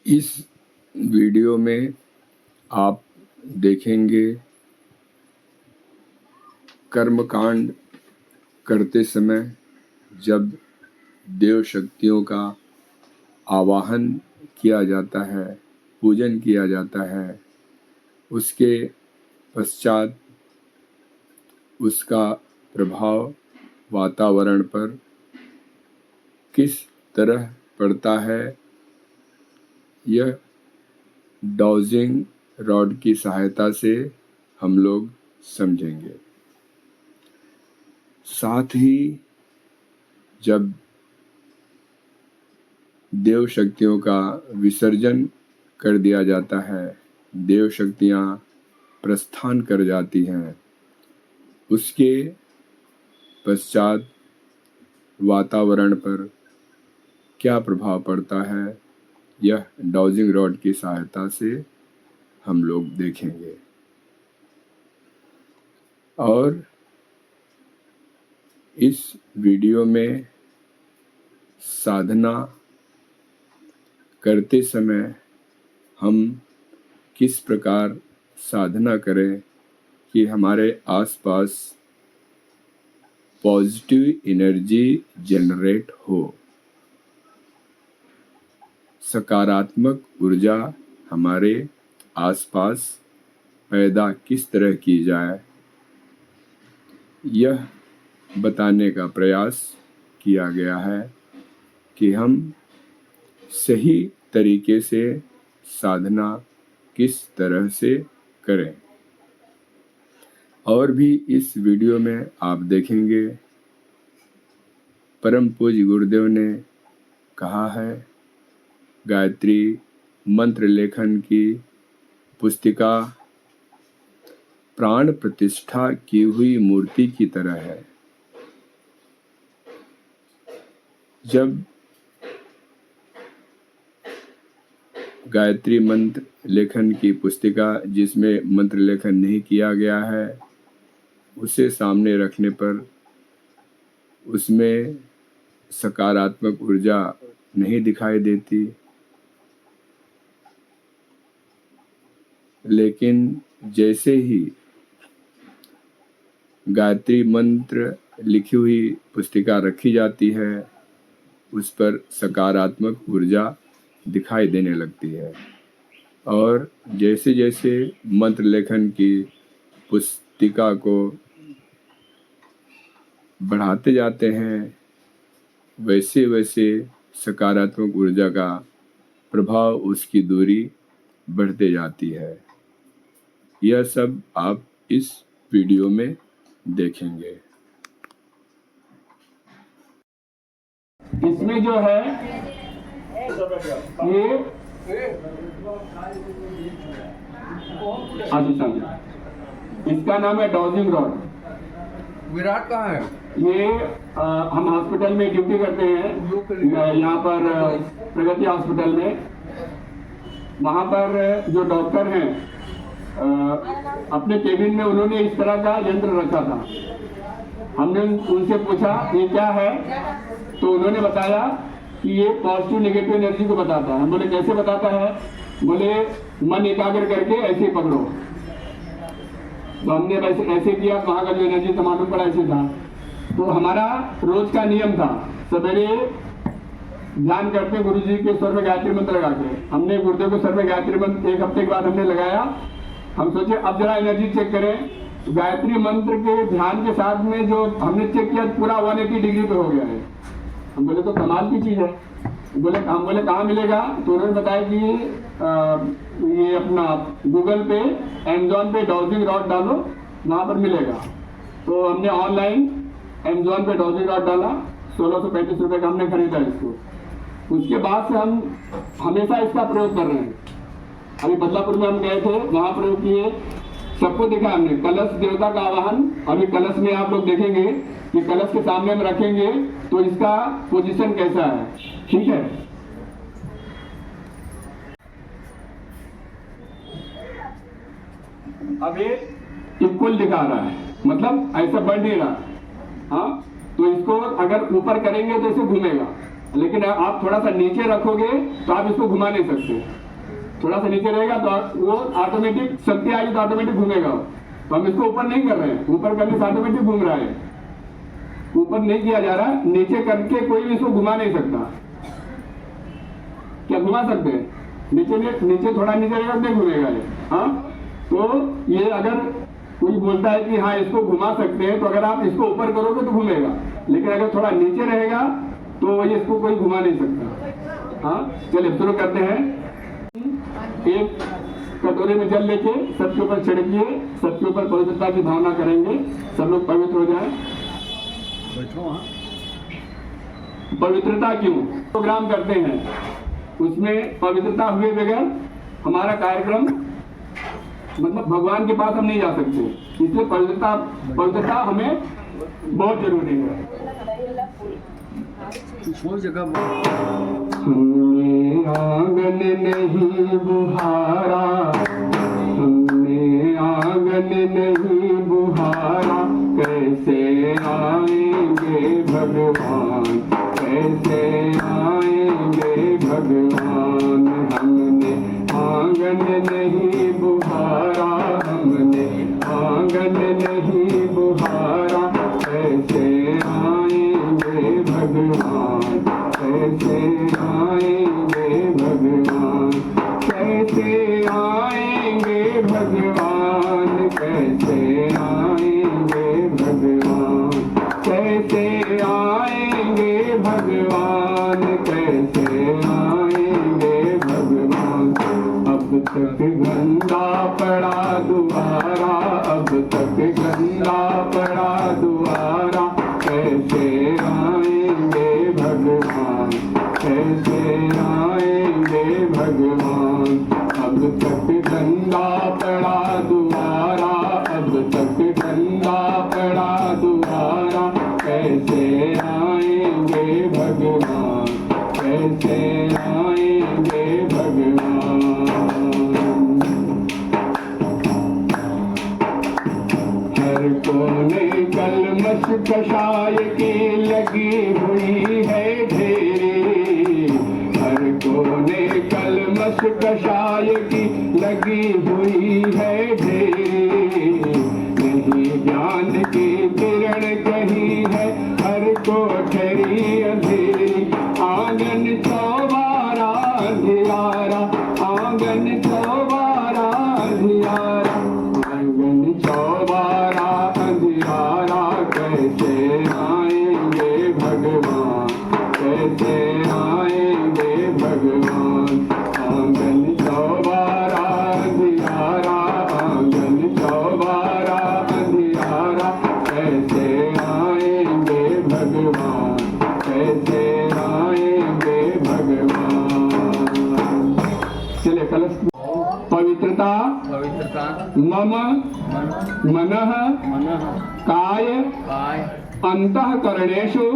इस वीडियो में आप देखेंगे कर्मकांड करते समय जब देव शक्तियों का आवाहन किया जाता है, पूजन किया जाता है, उसके पश्चात उसका प्रभाव वातावरण पर किस तरह पड़ता है, यह डाउजिंग रॉड की सहायता से हम लोग समझेंगे। साथ ही जब देव शक्तियों का विसर्जन कर दिया जाता है, देव शक्तियाँ प्रस्थान कर जाती हैं, उसके पश्चात वातावरण पर क्या प्रभाव पड़ता है, यह डाउजिंग रॉड की सहायता से हम लोग देखेंगे। और इस वीडियो में साधना करते समय हम किस प्रकार साधना करें कि हमारे आसपास पॉजिटिव एनर्जी जनरेट हो, सकारात्मक ऊर्जा हमारे आसपास पैदा किस तरह की जाए, यह बताने का प्रयास किया गया है कि हम सही तरीके से साधना किस तरह से करें। और भी इस वीडियो में आप देखेंगे परम पूज्य गुरुदेव ने कहा है, गायत्री मंत्र लेखन की पुस्तिका प्राण प्रतिष्ठा की हुई मूर्ति की तरह है। जब गायत्री मंत्र लेखन की पुस्तिका जिसमें मंत्र लेखन नहीं किया गया है, उसे सामने रखने पर उसमें सकारात्मक ऊर्जा नहीं दिखाई देती, लेकिन जैसे ही गायत्री मंत्र लिखी हुई पुस्तिका रखी जाती है, उस पर सकारात्मक ऊर्जा दिखाई देने लगती है। और जैसे जैसे मंत्र लेखन की पुस्तिका को बढ़ाते जाते हैं, वैसे वैसे सकारात्मक ऊर्जा का प्रभाव, उसकी दूरी बढ़ते जाती है। यह सब आप इस वीडियो में देखेंगे। इसमें जो है ये इसका नाम है डाउजिंग रॉड। विराट कहाँ है? ये हम हॉस्पिटल में ड्यूटी करते हैं, यहाँ पर प्रगति हॉस्पिटल में। वहाँ पर जो डॉक्टर हैं अपने केबिन में उन्होंने इस तरह का यंत्र रखा था। हमने उनसे पूछा ये क्या है, तो उन्होंने बताया कि ये पॉजिटिव नेगेटिव एनर्जी को बताता है। हम बोले कैसे बताता है? बोले मन एकाग्र करके ऐसे ही पकड़ो। तो हमने वैसे ऐसे किया, वहाँ का जो एनर्जी था मालूम पड़ा ऐसे था। तो हमारा रोज का नियम था, सवेरे ध्यान करते गुरुजी के स्वर में गायत्री मंत्र लगा के। हमने गुरुदेव के स्वर में गायत्री मंत्र 1 हफ्ते के बाद हमने लगाया। हम सोचे अब जरा एनर्जी चेक करें। गायत्री मंत्र के ध्यान के साथ में जो हमने चेक किया पूरा 180 डिग्री पे हो गया है। हम बोले तो कमाल की चीज है। हम बोले कहाँ मिलेगा? तो उन्होंने बताया कि ये अपना गूगल पे, अमेजोन पे डाउजिंग रॉड डालो, वहाँ पर मिलेगा। तो हमने ऑनलाइन अमेजोन पे डाउजिंग रॉड डाला, 1635 रुपये का हमने खरीदा इसको। उसके बाद से हम हमेशा इसका प्रयोग कर रहे हैं। अभी बदलापुर में हम गए थे, वहाँ प्रयोग किए, सबको देखा हमने। कलश देवता का आवाहन, अभी कलश में आप लोग देखेंगे कि कलश के सामने हम रखेंगे तो इसका पोजीशन कैसा है, ठीक है। अब ये इक्वल दिखा रहा है, मतलब ऐसा बढ़ नहीं रहा। हाँ, तो इसको अगर ऊपर करेंगे तो इसे घूमेगा, लेकिन आप थोड़ा सा नीचे रखोगे तो आप इसको घुमा नहीं सकते। थोड़ा सा नीचे रहेगा तो वो ऑटोमेटिक शक्ति आएगी तो ऑटोमेटिक घूमेगा। तो हम इसको ऊपर नहीं कर रहे हैं, ऊपर करने से ऑटोमेटिक घूम रहा है। ऊपर नहीं किया जा रहा, नीचे करके कोई भी इसको घुमा नहीं सकता। क्या घुमा सकते हैं? नीचे थोड़ा नीचे रहेगा नहीं घूमेगा ये। हाँ, तो ये अगर कोई बोलता है कि हाँ इसको घुमा सकते हैं, तो अगर आप इसको ऊपर करोगे तो घूमेगा, लेकिन अगर थोड़ा नीचे रहेगा तो ये इसको कोई घुमा नहीं सकता। हाँ, चलिए शुरू करते हैं। एक कटोरे में जल लेके सबके ऊपर छिड़किए, सबके ऊपर पवित्रता की भावना करेंगे, सब लोग पवित्र हो जाए। पवित्रता क्यों प्रोग्राम करते हैं? उसमें पवित्रता हुए बगैर हमारा कार्यक्रम मतलब भगवान के पास हम नहीं जा सकते। इसलिए पवित्रता हमें बहुत जरूरी है। हमने आंगन नहीं बुहारा, हमने आंगन नहीं बुहारा, कैसे आएंगे भगवान, कैसे आएंगे भगवान। हमने आंगन नहीं बुहारा, हमने आंगन नहीं बुहारा, कैसे आएंगे भगवान, कैसे आएंगे भगवान, कैसे आएंगे भगवान, कैसे आएंगे भगवान, कैसे आएंगे भगवान, कैसे आएंगे भगवान। अब तक गंदा पड़ा दुआरा, अब तक गंदा पड़ा दुआरा, कैसे आएंगे भगवान, कैसे आएंगे भगवान। अब तक गंदा पड़ा दुआरा, अब तक गंदा पड़ा दुआरा, कैसे आएंगे भगवान, कैसे आएंगे भगवान। हर कोने कलमश कषाय की लगी हुई है ढेरी, हर कोने कलमश कषाय की लगी हुई है ढेरी। नहीं ज्ञान की किरण कहीं है, हर कोठरी अंधेरी। आंगन चौबारा अंधियारा, आंगन चौबारा अंधियारा, आंगन चौबारा अंधियारा, कैसे आएंगे भगवान, कैसे आएंगे भगवान। आंगन चौबारा अंधियारा, आंगन चौबारा अंधियारा, कैसे आएंगे भगवान, कैसे आएंगे भगवान। चलिए कलश। पवित्रता मम मनः काय अंतःकरणेषु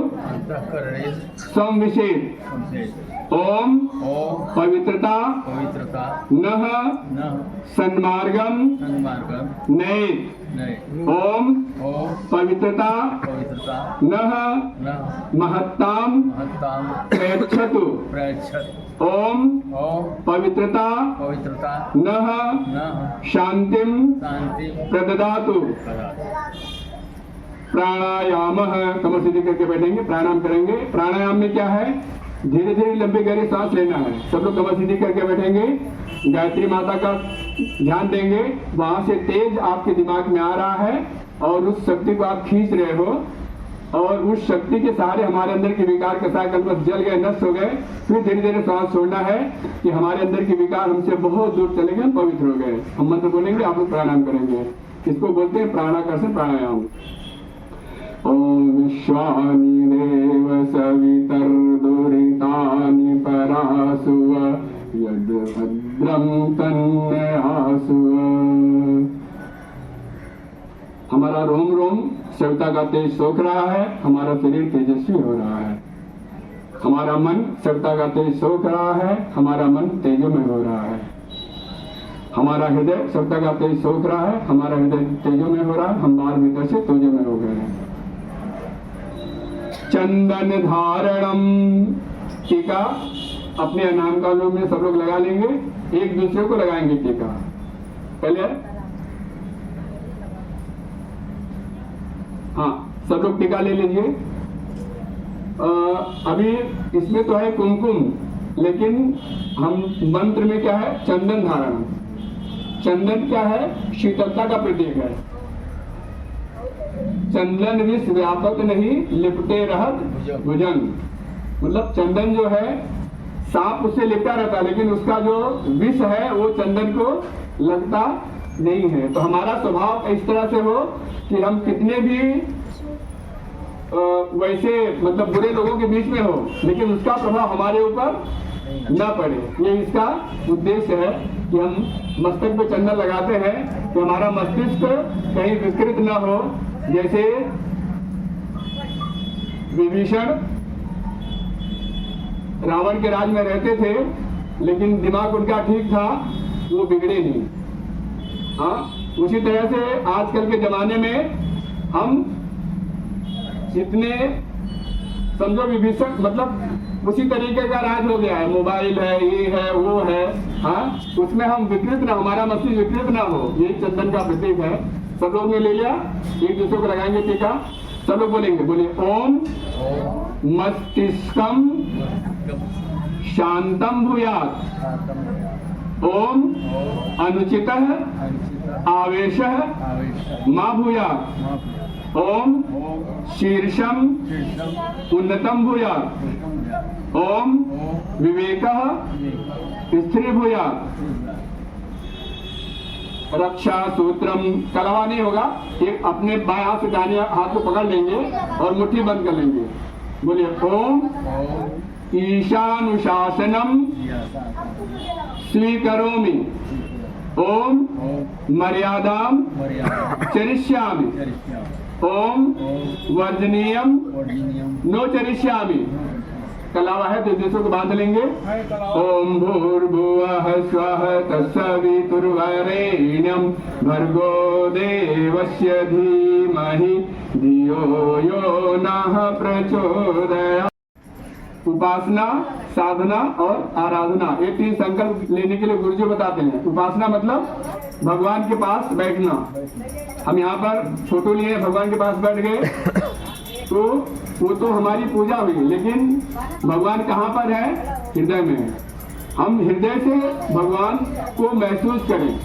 संविशेत। ओम पवित्रता नः सन्मार्गम नयेत्। ओम पवित्रता नः महत्ताम प्रयच्छतु। ओम पवित्रता नः शांतिम प्रददातु। प्राणायाम कमर सीधी करके बैठेंगे, प्राणायाम करेंगे। प्राणायाम में क्या है? धीरे धीरे लंबी गहरी सांस लेना है। सब लोग कमर सीधी करके बैठेंगे, गायत्री माता का ध्यान देंगे। वहां से तेज आपके दिमाग में आ रहा है और उस शक्ति को आप खींच रहे हो, और उस शक्ति के सहारे हमारे अंदर के विकार कसाय कल्पस जल गए, नष्ट हो गए। फिर धीरे धीरे सांस छोड़ना है कि हमारे अंदर के विकार हमसे बहुत दूर चले गए, हम पवित्र हो गए। हम मंत्र बोलेंगे, आप लोग प्राणायाम करेंगे। इसको बोलते हैं प्राणाकर्षण प्राणायाम। ओम विश्वानि देव सवितर्दुरितानि परासुव यद भद्रं तन्नयासुव। हमारा रोम रोम सविता का तेज सोख रहा है, हमारा शरीर तेजस्वी हो रहा है। हमारा मन सविता का तेज सोख रहा है, हमारा मन तेजोमय हो रहा है। हमारा हृदय सविता का तेज सोख रहा है, हमारा हृदय तेजोमय हो रहा है। हम बाहर भीतर से तेजोमय हो गए हैं। चंदन धारणम टीका अपने नाम कानों में सब लोग लगा लेंगे, एक दूसरे को लगाएंगे टीका। पहले हाँ, सब लोग टीका ले लीजिए। अभी इसमें तो है कुमकुम, लेकिन हम मंत्र में क्या है, चंदन धारण। चंदन क्या है, शीतलता का प्रतीक है। चंदन विष व्यापक नहीं, लिपटे रहत भुजंग। मतलब चंदन जो है, सांप उससे लिपटा रहता है, लेकिन उसका जो विष है वो चंदन को लगता नहीं है। तो हमारा स्वभाव इस तरह से हो कि हम कितने भी वैसे मतलब बुरे लोगों के बीच में हो, लेकिन उसका प्रभाव हमारे ऊपर न पड़े। ये इसका उद्देश्य है कि हम मस्तक पे चंदन लगाते हैं कि हमारा मस्तिष्क कहीं विकृत न हो। जैसे विभीषण रावण के राज में रहते थे, लेकिन दिमाग उनका ठीक था, वो बिगड़े नहीं। हाँ, उसी तरह से आजकल के जमाने में हम जितने समझो विभीषण मतलब उसी तरीके का राज हो गया है, मोबाइल है, ये है, वो है। हाँ, उसमें हम विकृत ना, हमारा मस्तिष्क विकृत ना हो, यही चंदन का प्रतीक है। सब लोग ने ले लिया, एक दूसरे को लगाएंगे टीका। सब लोग बोलेंगे, बोलिए ओम मस्तिष्कम शांतम भूयात्, ओम अनुचितः आवेशः मा भूयात्, ओम शीर्षम उन्नतम भूयात्, ओम विवेकः स्थिर भूयात्। रक्षा सूत्रम कलवा नहीं होगा, एक अपने बाएं हाथ से दाहिने हाथ को पकड़ लेंगे और मुट्ठी बंद कर लेंगे। बोलिए ओम ईशानुशासनम स्वीकरोमि, ओम मर्यादाम चरिष्यामि, ओम वर्जनीयम नो चरिष्यामि। कलावा है तो दूसरों को बांध लेंगे। ओम भूर्भुवः स्वः तत्सवितुर्वरेण्यं भर्गो देवस्य धीमहि धियो यो नः प्रचोदयात्। उपासना, साधना और आराधना, ये तीन संकल्प लेने के लिए गुरुजी बताते हैं। उपासना मतलब भगवान के पास बैठना। हम यहाँ पर फोटो लिए भगवान के पास बैठ गए तो वो तो हमारी पूजा हुई, लेकिन भगवान कहाँ पर है, हृदय में है। हम हृदय से भगवान को महसूस करें,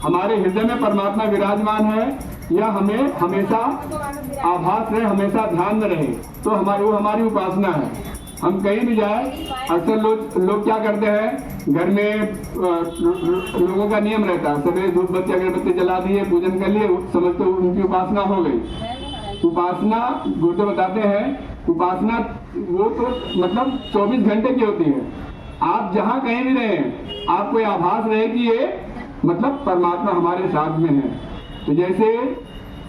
हमारे हृदय में परमात्मा विराजमान है या हमें हमेशा आभास रहे, हमेशा ध्यान में रहे, तो वो हमारी उपासना है। हम कहीं भी जाए, अक्सर लोग क्या करते हैं, घर में लोगों का नियम रहता है, सवेरे धूप बत्ती अगरबत्ती जला दिए, पूजन कर लिए, समझते उनकी उपासना हो गई। उपासना गुरुदेव बताते हैं, उपासना वो तो मतलब 24 घंटे की होती है। आप जहाँ कहीं भी रहें, आपको ये आभास रहे कि ये मतलब परमात्मा हमारे साथ में है। तो जैसे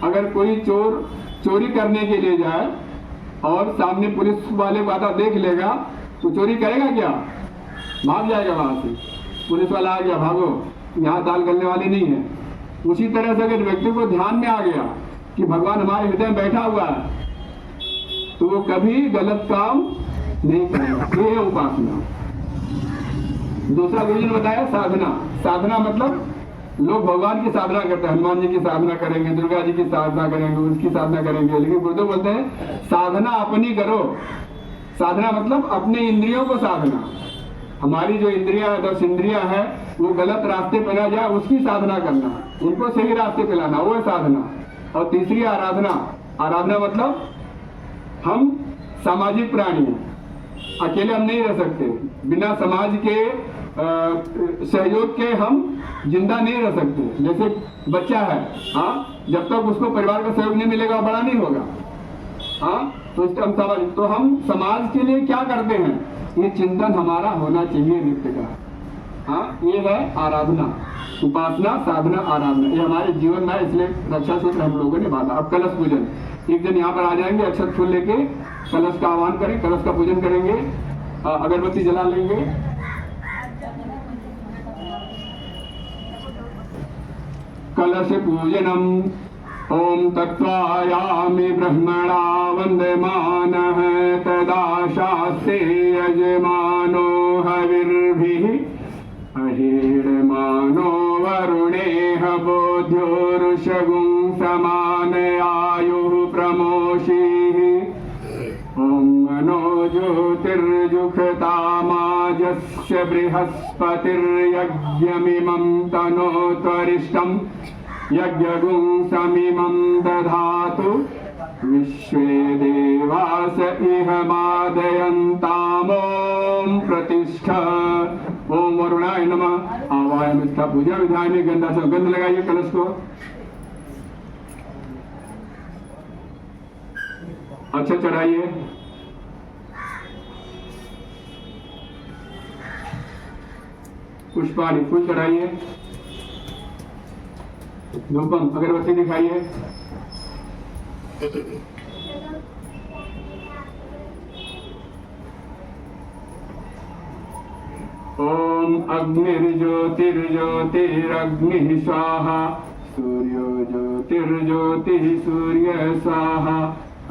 अगर कोई चोर चोरी करने के लिए जाए और सामने पुलिस वाले वादा देख लेगा तो चोरी करेगा क्या, भाग जाएगा वहां से। पुलिस वाला आ गया, भागो, यहाँ दाल गलने वाले नहीं है। उसी तरह से अगर व्यक्ति को ध्यान में आ गया कि भगवान हमारे हृदय में बैठा हुआ है, तो वो कभी गलत काम नहीं करेगा। ये है उपासना। दूसरा गुरुजी ने बताया साधना। साधना मतलब लोग भगवान की साधना करते हैं, हनुमान जी की साधना करेंगे, दुर्गा जी की साधना करेंगे, उसकी साधना करेंगे, लेकिन गुरुदेव बोलते हैं साधना अपनी करो। साधना मतलब अपने इंद्रियों को साधना। हमारी जो इंद्रियां, 10 इंद्रियां हैं, वो गलत रास्ते पे ना जाए, उसकी साधना करना, उनको सही रास्ते पे लाना, वो है साधना। और तीसरी आराधना। आराधना मतलब हम सामाजिक प्राणी हैं, अकेले हम नहीं रह सकते, बिना समाज के सहयोग के हम जिंदा नहीं रह सकते। जैसे बच्चा है, हाँ, जब तक उसको परिवार का सहयोग नहीं मिलेगा बड़ा नहीं होगा। हाँ, तो हम समाज के लिए क्या करते हैं, ये चिंतन हमारा होना चाहिए नित्य का। हाँ, ये है आराधना, उपासना, साधना, आराधना, ये हमारे जीवन में, इसलिए रक्षा सूत्र हम लोगों ने बांधा। अब कलश पूजन, एक दिन यहाँ पर आ जाएंगे, अक्षत फूल लेके कलश का आह्वान करें, कलश का पूजन करेंगे, अगरबत्ती जला लेंगे। कलश पूजनम ॐ तत्त्वायामि ब्रह्मणा वन्दमानः तदा शास्ते यजमानो हविर्भिः अहीडमानो वरुणेह बोध्योरुषगुं समानयायुः प्रमोषीः ॐ मनो ज्योतिर्जुषतामाजस्य बृहस्पतिर्यज्ञमिमं तनोत्वरिष्टम् यज्ञगुं समिमं दधातु विश्वे देवास इह मादयन्तामों प्रतिष्ठा। ओम वरुणाय नमः। आवाहन निष्ठा पूजा विधान में गंधा से गंध लगाइए कलश को। अच्छा चढ़ाइए। पुष्पाणि फूल चढ़ाइए। धूपम अगरबत्ती दिखाइए। ओम अग्निर्ज्योतिर्ज्योतिरग्निः स्वाहा सूर्यो ज्योतिर्ज्योतिः सूर्य स्वाहा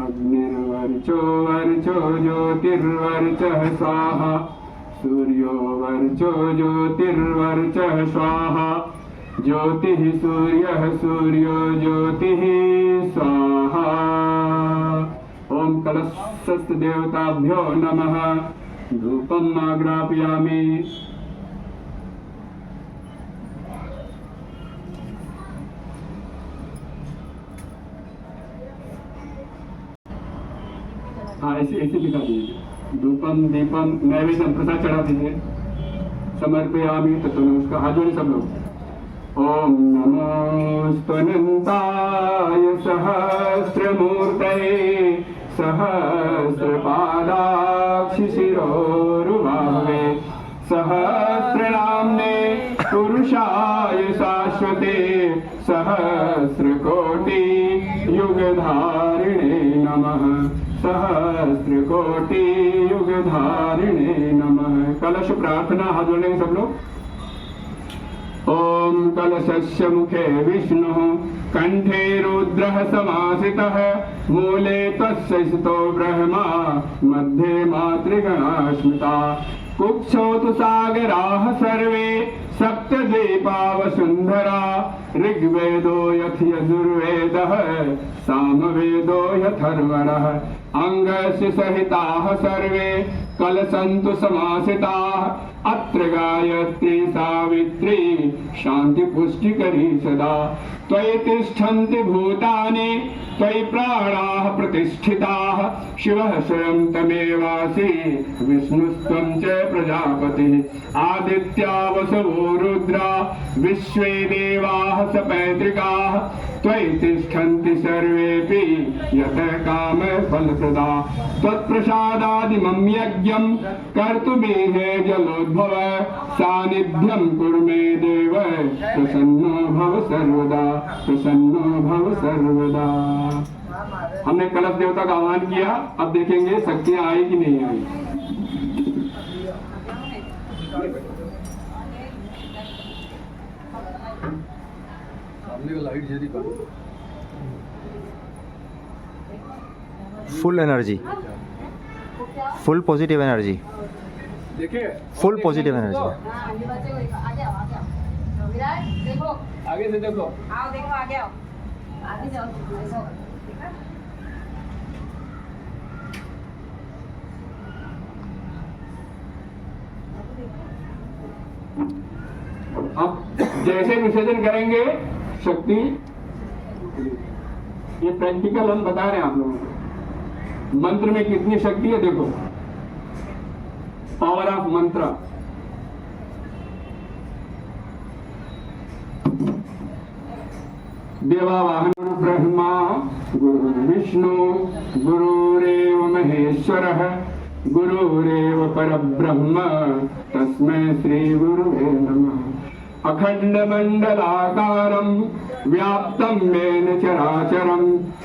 अग्निर्वर्चो वर्चो ज्योतिर्वर्चः स्वाहा सूर्यो वर्चो ज्योतिर्वर्चः स्वाहा ज्योतिः सूर्यः सूर्यो ज्योतिः स्वाहा। ओम कलशस्थ देवताभ्यो नमः। धूपम आग्रापयामि। हाँ ऐसे ऐसे दिखा दीजिए। धूपम दीपम नैवेद्यम प्रसाद चढ़ा दीजिए। समर्पयामि ततो नमस्कार। हाथ जोड़े सब लोग। ओम नमोस्तनन्ताय सहस्रमूर्तये सहस्रपादाक्षिशिरोरुबाहवे सहस्रनाम्ने पुरुषाय शाश्वते सहस्रकोटि युगधारिणे नमः सहस्रकोटि युगधारिणे नमः। कलश प्रार्थना हाथ जोड़ेंगे सब लोग। ओम कलशस्य मुखे विष्णुः कंठे रुद्रः समासितः मूले तस्य स्थितो ब्रह्मा मध्ये मातृगणा स्मृता कुक्षोतु सागराः सर्वे सप्तद्वीपा वसुन्धरा ऋग्वेदो यथ यजुर्वेदः सामवेदो यथर्वणः अंगस्य सहिताः सर्वे कलशन्तु समासिताः अत्र गायत्री सावित्री शांति पुष्टिकरी सदा त्वयि तिष्ठन्ति भूतानि त्वयि प्राणाः प्रतिष्ठिताः शिवः स्वयं तमेवासि विष्णुस्त्वं च प्रजापतिः आदित्या वसवो रुद्रा विश्वे देवाः सपैतृकाः त्वयि तिष्ठन्ति सर्वेऽपि यतः कामफलप्रदा त्वत्प्रसादादिमं यज्ञं कर्तुमेह जलोद्भव सानिध्यं कुरु मे देव प्रसन्नो भव सर्वदा प्रसन्नो भव सर्वदा। हमने कलश देवता का आह्वान किया। अब देखेंगे शक्तियां आई कि नहीं आई। सामने का लाइट जल्दी करो। Full energy, full positive energy, देखिए फुल पॉजिटिव एनर्जी। देखो आगे से देखो। आओ देखो आगे आओ आगे जाओ ऐसा अब जैसे विसर्जन करेंगे शक्ति, ये प्रैक्टिकल हम बता रहे हैं आप लोगों को। मंत्र में कितनी शक्ति है देखो। पावर ऑफ मंत्र। देवावाहन ब्रह्मा गुरु विष्णु गुरुरेव महेश्वरः गुरुरेव परब्रह्म तस्मै श्री गुरुवे नमः। अखण्डमण्डलाकारं व्याप्तं येन चराचरं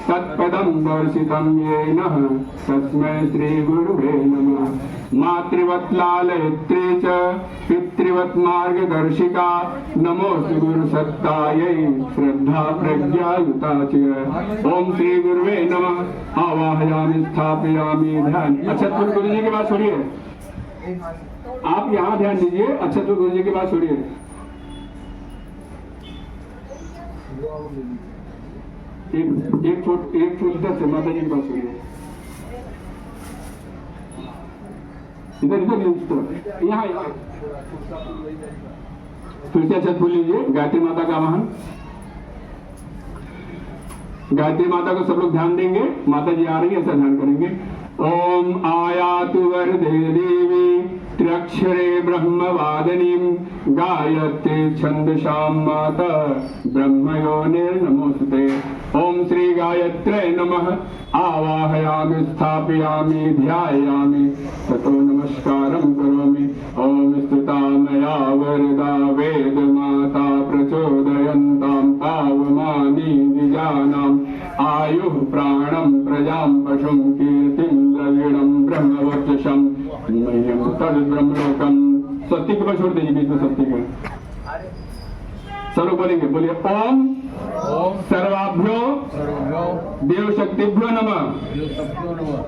तत्पदं दर्शितं येन तस्मै श्रीगुरुवे नमः। मातृवत् लालयित्रे च पितृवत् मार्गदर्शिका नमोऽस्तु गुरुसत्तायै श्रद्धा प्रज्ञायुता च। ओम श्री गुरुवे नमः। आवाहयामि स्थापयामि ध्यान। अच्छा गुरु जी की बात छोड़िए, आप यहाँ ध्यान दीजिए। अच्छा गुरु जी की बात छोड़िए। एक फुल इधर से माता जी की बात छोड़िए। इधर इधर यहाँ फिर से अच्छा फूल लीजिए। गायत्री माता का आवाहन। गायत्री माता को सब लोग ध्यान देंगे। माता जी आ रही है, ऐसा ध्यान करेंगे। ओम आयातु वरदे देवी त्र्यक्षरे ब्रह्मवादिनीं गायत्री छंदसां माता ब्रह्मयोनिर्नमोस्तुते। ओम श्री गायत्रे नमः। आवाहयामि स्थापयामि ध्यायामि ततो नमस्कारं करोमि। ओम स्तुता मया वरदा वेदमाता प्रचोदयन्तां पावमानि द्विजानाम् आयुः प्राणं प्रजां पशुं कीर्तिं द्रविणं ब्रह्मवर्चसं मह्यं तद्ब्रह्मलोकं। स्वस्तिक पर छोड़ दीजिए, बीच में स्वस्तिक है। सर्व बोलेंगे, बोलिए ओम सर्वाभ्यो देव शक्तिभ्यो नमः।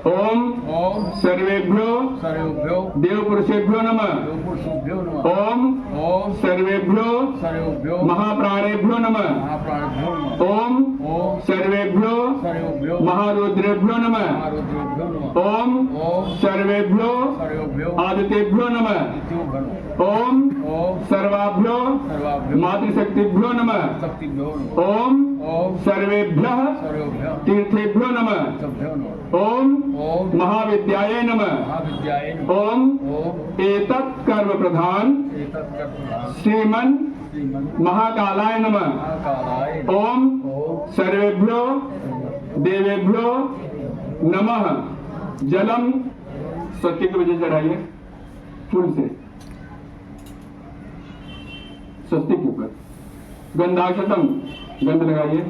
ओम सर्वेभ्यो देव पुरुषेभ्यो नमः। ओम सर्वेभ्यो महाप्राणेभ्यो नमः। ओम सर्वेभ्यो महारुद्रेभ्यो नमः। ओम सर्वेभ्यो आदित्येभ्यो नमः। ओम सर्वाभ्यो मातृशक्तिभ्यो नमः। ओम सर्वेभ्यः तीर्थेभ्यो नमः। ओम महाविद्याय नमः। ओम एतत् कर्म प्रधान श्रीमन् महाकालाय नमः। ओम सर्वेभ्यो देवेभ्यो नमः। जलम स्वस्तिक वजह चढ़ाइए फूल से स्वस्तिक के ऊपर। गंधाक्षतम गंध लगाइए।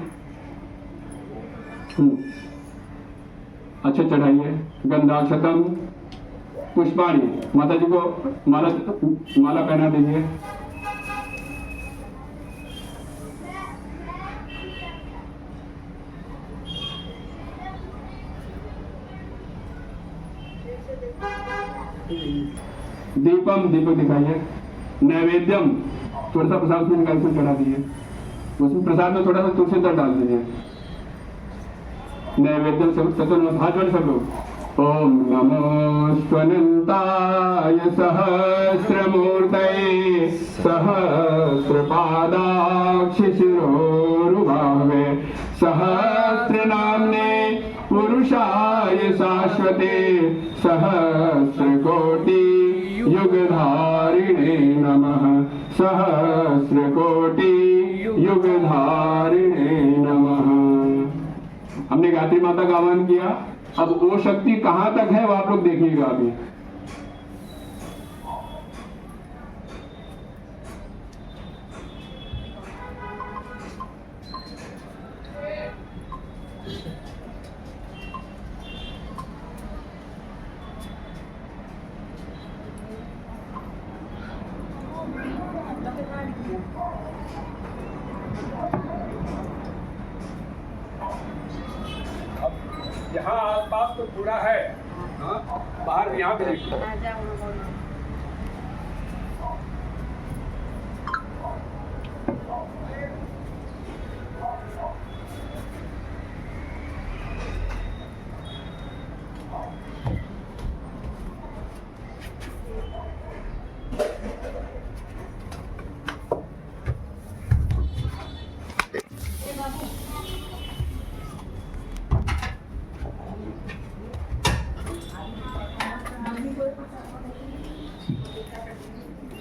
अच्छा चढ़ाइए। गंधाक्षतम पुष्पाणी माता जी को माला पहना दीजिए। दीपम दीपक दिखाइए। नैवेद्यम थोड़ा सा प्रसाद में निकाल कर चढ़ा दीजिए। उसमें प्रसाद में थोड़ा सा तुलसी दल डाल दीजिए। नैवेद्यम सब हाथ जोड़े सब लोग। ओम नमो स्वनंताय सहस्रमूर्तये सहस्रपादाक्षिशिरोरुबाहवे सहस्रनाम्ने पुरुषाय शाश्वते सहस्रकोटि युगधारिणे नमः। सहस्रकोटि युगधारिणे नमः। हमने गायत्री माता का आह्वान किया। अब वो शक्ति कहां तक है वो आप लोग देखिएगा अभी। यहाँ आसपास तो पूरा है, बाहर यहाँ पे देखिए।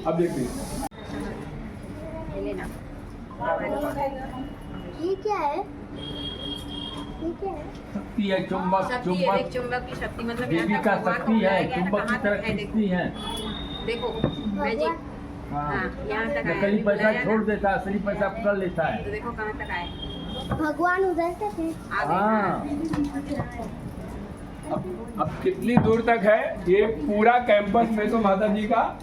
अब देखिए ये क्या है? ये क्या है? शक्ति है, चुंबक चुंबक चुंबक की शक्ति मतलब देवी का शक्ति है, चुंबक की तरह खींचती है। देखो मैजिक हाँ यहाँ तक आया। नकली अभी पैसा बुलाया छोड़ ना, देता है, असली पैसा पकड़ लेता तो है। देखो कहाँ तक आए। भगवान उधर से थे। हाँ अब कितनी दूर तक है ये पूरा कैंपस में तो माता जी का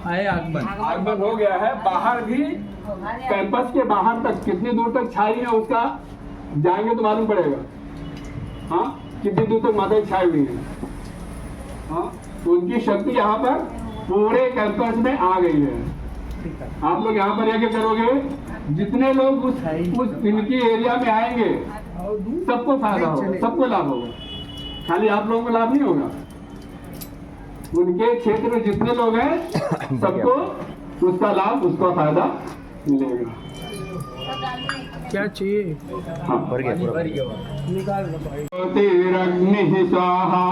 आए आगमन। आगमन हो गया है। बाहर भी कैंपस के बाहर तक कितनी दूर तक छाई है उसका जाएंगे तो मालूम पड़ेगा। हाँ कितनी दूर तक माता जी छाई हुई है। हाँ तो उनकी शक्ति यहाँ पर पूरे कैंपस में आ गई है। आप लोग यहाँ पर यह क्या करोगे, जितने लोग उस इनकी एरिया में आएंगे सबको फायदा होगा, सबको लाभ होगा, खाली आप लोगों को लाभ नहीं होगा। उनके क्षेत्र में जितने लोग हैं सबको उसका लाभ, उसका फायदा मिलेगा। क्या चाहिए? हाँ भर गया पूरा। ज्योतिरग्नि स्वाहा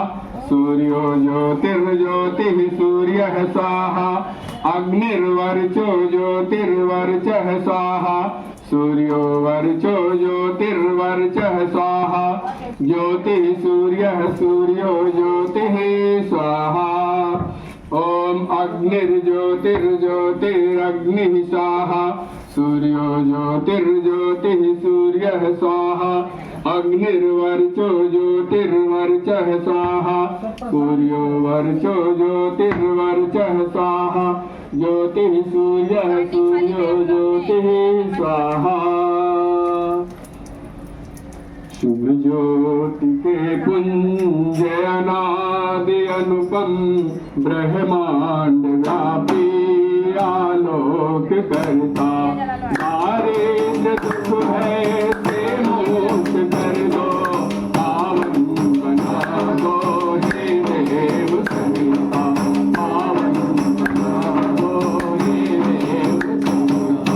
सूर्यो ज्योतिर्ज्योतिः सूर्यः स्वाहा अग्निर्वर्चो ज्योतिर्वर्चः स्वाहा सूर्यो वर्चो ज्योतिर्वर्चः स्वाहा ज्योतिः सूर्यः सूर्यो ज्योतिः स्वाहा ओम अग्निर्ज्योतिर्ज्योतिरग्निः स्वाहा सूर्यो ज्योतिर्ज्योतिः सूर्यः स्वाहा अग्निर्वर्चो ज्योतिर्वर्चः स्वाहा सूर्यो वर्चो ज्योतिर्वर्चः स्वाहा ज्योतिः सूर्यः सूर्यो ज्योतिः स्वाहा। शुभ ज्योति के पुंज अनादि अनुपम ब्रह्मांड व्यापी आलोक करता मारे दुख है से मुक्त कर दो पावन बना दो हे देव सविता पावन बना दो हे देव सविता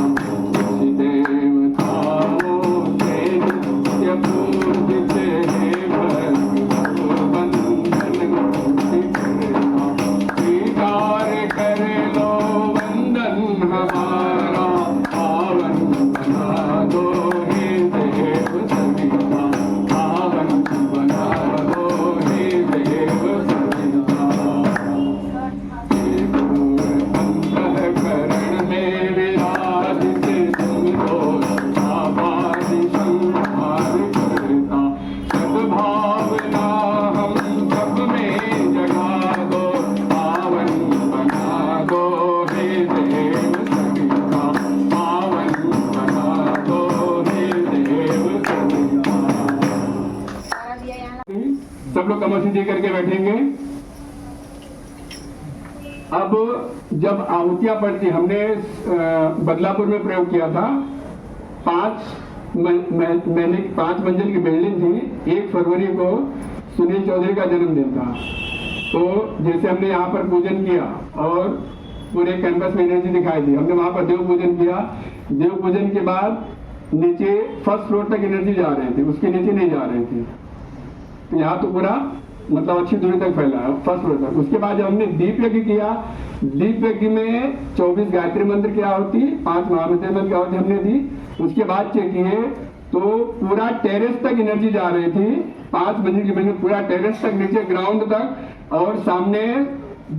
देवताओं से नित्य पूजित हे बंधन स्वीकार कर लो वंदन हमारा पावन बना दो हे देव सविता पावन बना दो हे देव सविता। अंतःकरण में विराजित तुम हो आबादी संहार करता सद्भावना हम सब में जगा दो पावन बना दो हे देव सविता पावन बना दो हे देव सविता। सारा दिया यहाँ। सब लोग कमर सीधी करके बैठेंगे। अब जब आहुतियां पड़ती, हमने बदलापुर में प्रयोग किया था। 5 मंजिल की बिल्डिंग थी। 1 फरवरी को सुनील चौधरी का जन्मदिन था। तो जैसे हमने यहाँ पर पूजन किया और पूरे कैंपस में एनर्जी दिखाई दी, हमने वहाँ पर देव पूजन किया। देव पूजन के बाद नीचे फर्स्ट फ्लोर तक एनर्जी जा रही थी, उसके नीचे नहीं जा रही थी। तो यहाँ तो पूरा मतलब अच्छी दूरी तक फैला है फर्स्ट फ्लोर तक। उसके बाद जब हमने दीप यज्ञ किया, दीप यज्ञ में 24 गायत्री मंत्र की आहुति, 5 महामृत्यु मंत्र की आहुति हमने दी। उसके बाद चेक किए तो पूरा टेरेस तक एनर्जी जा रही थी। 5 मंजिल की बिल्डिंग पूरा टेरेस तक, नीचे ग्राउंड तक, और सामने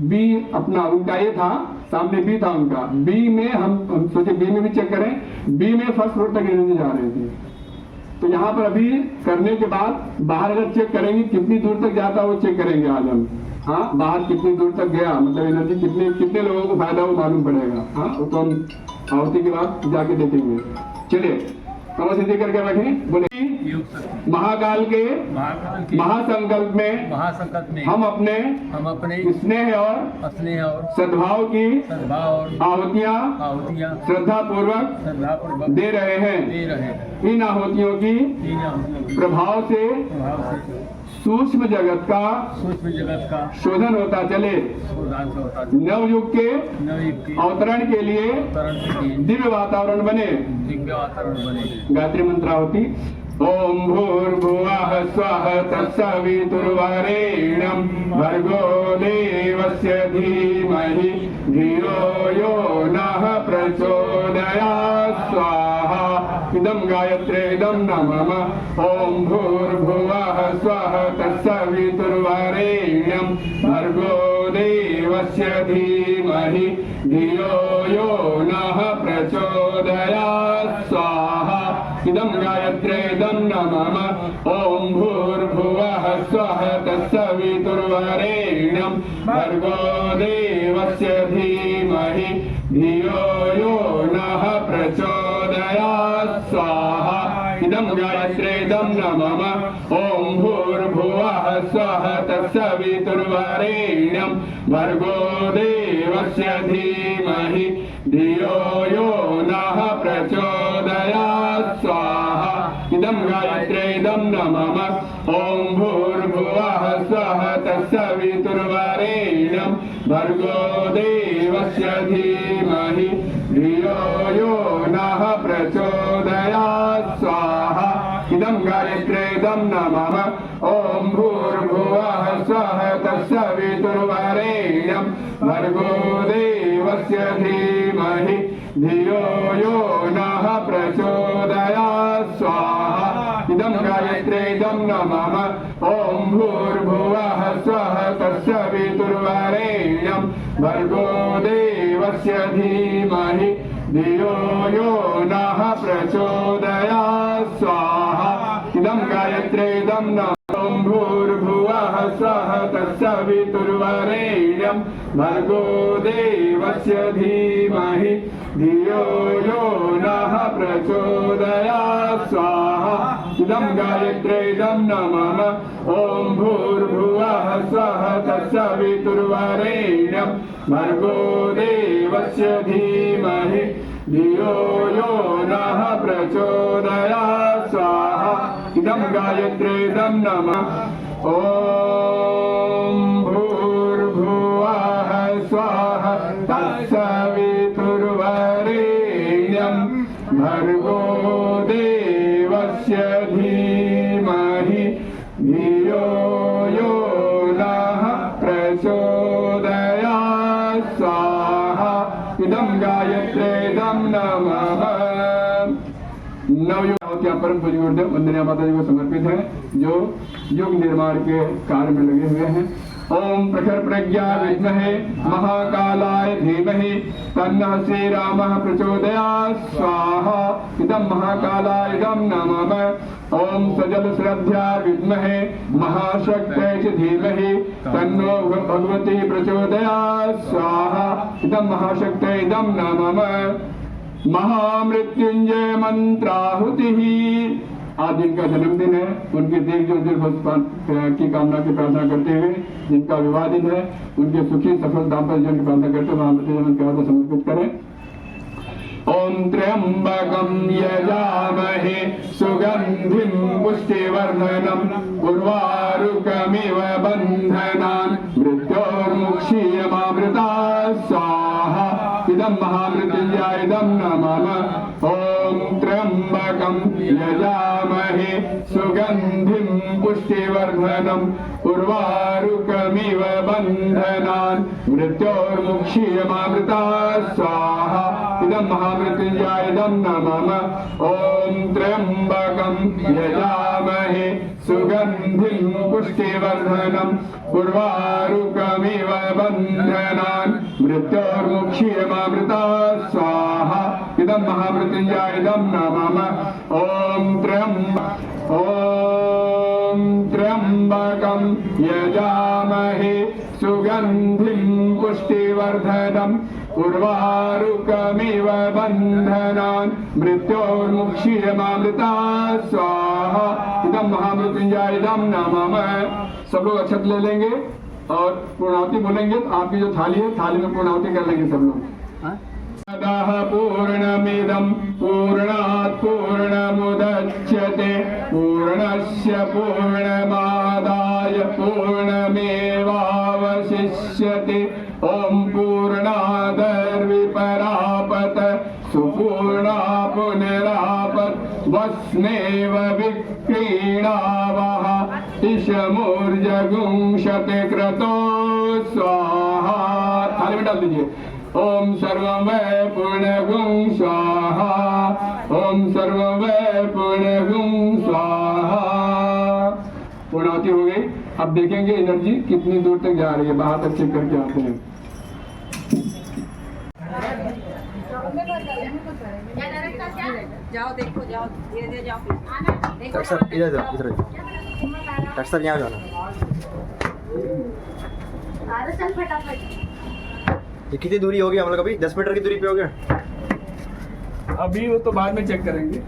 बी अपना उनका ये था, सामने बी था उनका। बी में हम सोचे बी में भी चेक करें, बी में फर्स्ट फ्लोर तक एनर्जी जा रही थी। तो यहाँ पर अभी करने के बाद बाहर अगर चेक करेंगे कितनी दूर तक जाता है वो चेक करेंगे आज हम। हाँ बाहर कितनी दूर तक गया, मतलब एनर्जी कितने लोगों को फायदा वो मालूम पड़ेगा। हाँ वो तो हम आहुति के बाद जाके देखेंगे। चलिए कमर सीधी करके बैठे, बोले महाकाल के महासंकल्प में हम अपने स्नेह और सद्भाव की आहुतियाँ श्रद्धा पूर्वक दे रहे हैं। इन आहुतियों की प्रभाव से सूक्ष्म जगत का शोधन होता चले, नवयुग के अवतरण के लिए दिव्य वातावरण बने। गायत्री मंत्र आहुति। ओम भूर्भुवः स्वः तत्सवितुर्वरेण्यं भर्गो देवस्य धीमहि धियो यो नः प्रचोदयात् स्वाहा। इदं गायत्रीदं नमः। ओम भूर्भुवः स्वः तत्सवितुर्वरेण्यं भर्गो देवस्य धीमहि धियो यो नः प्रचोदयात् स्वाहा इदं गायत्रेदं नमः ॐ भूर्भुवः स्वः तत्सवितुर्वरेण्यं भर्गो देवस्य धीमहि धियो यो नः प्रचोदयात् स्वाहा इदं गायत्रेदं नमः ॐ भूर्भुवः स्वः तत्सवितुर्वरेण्यं भर्गो देवस्य धीमहि धियो यो नः प्रचोदयात् स्वाहा इदं गायत्रेदं नमः ॐ भूर्भुवः स्वः तत्सवितुर्वरेण्यं भर्गो देवस्य धीमहि धियो यो नः प्रचोदयात् स्वाहा इदं गायत्रेदं नमः ॐ भूर्भुवः स्वः तत्सवितुर्वरेण्यं भर्गो देवस्य धीमहि धियो यो नः प्रचोदयात् स्वाहा इदं गायत्रेदं नमः ॐ भूर्भुवः स्वः तत्सवितुर्वरेण्यं भर्गो देवस्य धीमहि धियो यो नः प्रचोदयात् स्वाहा इदं गायत्रेदं नमः ॐ भूर्भुवः स्वः तत्सवितुर्वरेण्यं भर्गो देवस्य धीमहि धियो यो नः प्रचोदयात् स्वाहा इदं गायत्रेदं नमः ॐ भूर्भुवः स्वः तत्सवितुर्वरेण्यं भर्गो देवस्य धीमहि धियो यो नः प्रचोदयात् स्वाहा इदं गायत्रेदं नमः ॐ भूर्भुवः स्वः तत्सवितुर्वरेण्यं भर्गो देवस्य धीमहि धियो यो नः प्रचोदयात् स्वाहा इदं गायत्रेदं नमः। नवयुवक यहाँ परम पूज्य गुरुदेव वंदनीय माता जी को समर्पित है जो युग निर्माण के कार्य में लगे हुए हैं। ओम प्रखर प्रज्ञा विद्महे महाकालाय धीमहि तन्नः श्रीरामः प्रचोदयात् स्वाहा इदं महाकालाय इदं नमः। ओम सजल श्रद्धा विद्महे महाशक्तये च धीमहि तन्नो भगवती प्रचोदयात् स्वाहा इदं महाशक्तये इदं नमः। महामृत्युंजय मंत्राहुति आज जिनका जन्मदिन है उनके दीर्घ की कामना की प्रार्थना करते हुए जिनका विवाह दिन है उनके सुखी सफल दाम्पत्य जीवन की प्रार्थना करते हुए महामृत्यु जीवन के हाथ समर्पित करें। ओम त्र्यंबकं यजामहे सुगंधिं पुष्टिवर्धनम् उर्वारुकमिव बन्धनान् मृत्योर्मुक्षीयमामृतात् स्वाहा इदं महामृत्युंजयाय नमः। ओम त्र्यंबकं यजामहे सुगंधिं पुष्टिवर्धनम् उर्वारुकमिव बन्धनान् मृत्योर्मुक्षीयमामृतात् स्वाहा इदं महामृत्युंजयाय नमः। ओम त्र्यंबकं यजामहे सुगंधिं पुष्टिवर्धनम् उर्वारुकमिव बन्धनान् मृत्योर्मुक्षीयमामृतात् स्वाहा इदं महामृत्युंजयाय नमः। ओम त्र्यंबकं यजामहे सुगंधिं पुष्टिवर्धनम् उर्वारुकमिव बन्धनान् मृत्योर्मुक्षीयमामृतात् स्वाहा इदं महामृत्युंजयाय नमः। सब लोग अक्षत ले लेंगे और पूर्णाहुति बोलेंगे। आपकी जो थाली है थाली में पूर्णाहुति कर लेंगे सब लोग। पूर्णमिदं पूर्णात् पूर्णमुदच्यते पूर्णस्य पूर्णमादाय पूर्णमेवावशिष्यते। ओम पूर्णादर्विपरापत सुपूर्णा पुनरापत वस्नेव विक्रीणावः ईशमूर्जगुंशते क्रतो स्वाहा। थाली में डाल दीजिए। ओम सर्वं वै पूर्णगुं स्वाहा ओम सर्वं वै पूर्णगुं स्वाहा। पूर्णाहुति हो गई। अब देखेंगे एनर्जी कितनी दूर तक जा रही है, बाहर तक चेक करके आते हैं। जाओ देखो, जाओ धीरे धीरे जाओ। देखो डॉक्टर साहब इधर इधर डॉक्टर साहब यहाँ जाना। अरे चल फटाफट। ये कितनी दूरी होगी हम लोग अभी? 10 मीटर की दूरी पे हो गया। अभी वो तो बाद में चेक करेंगे।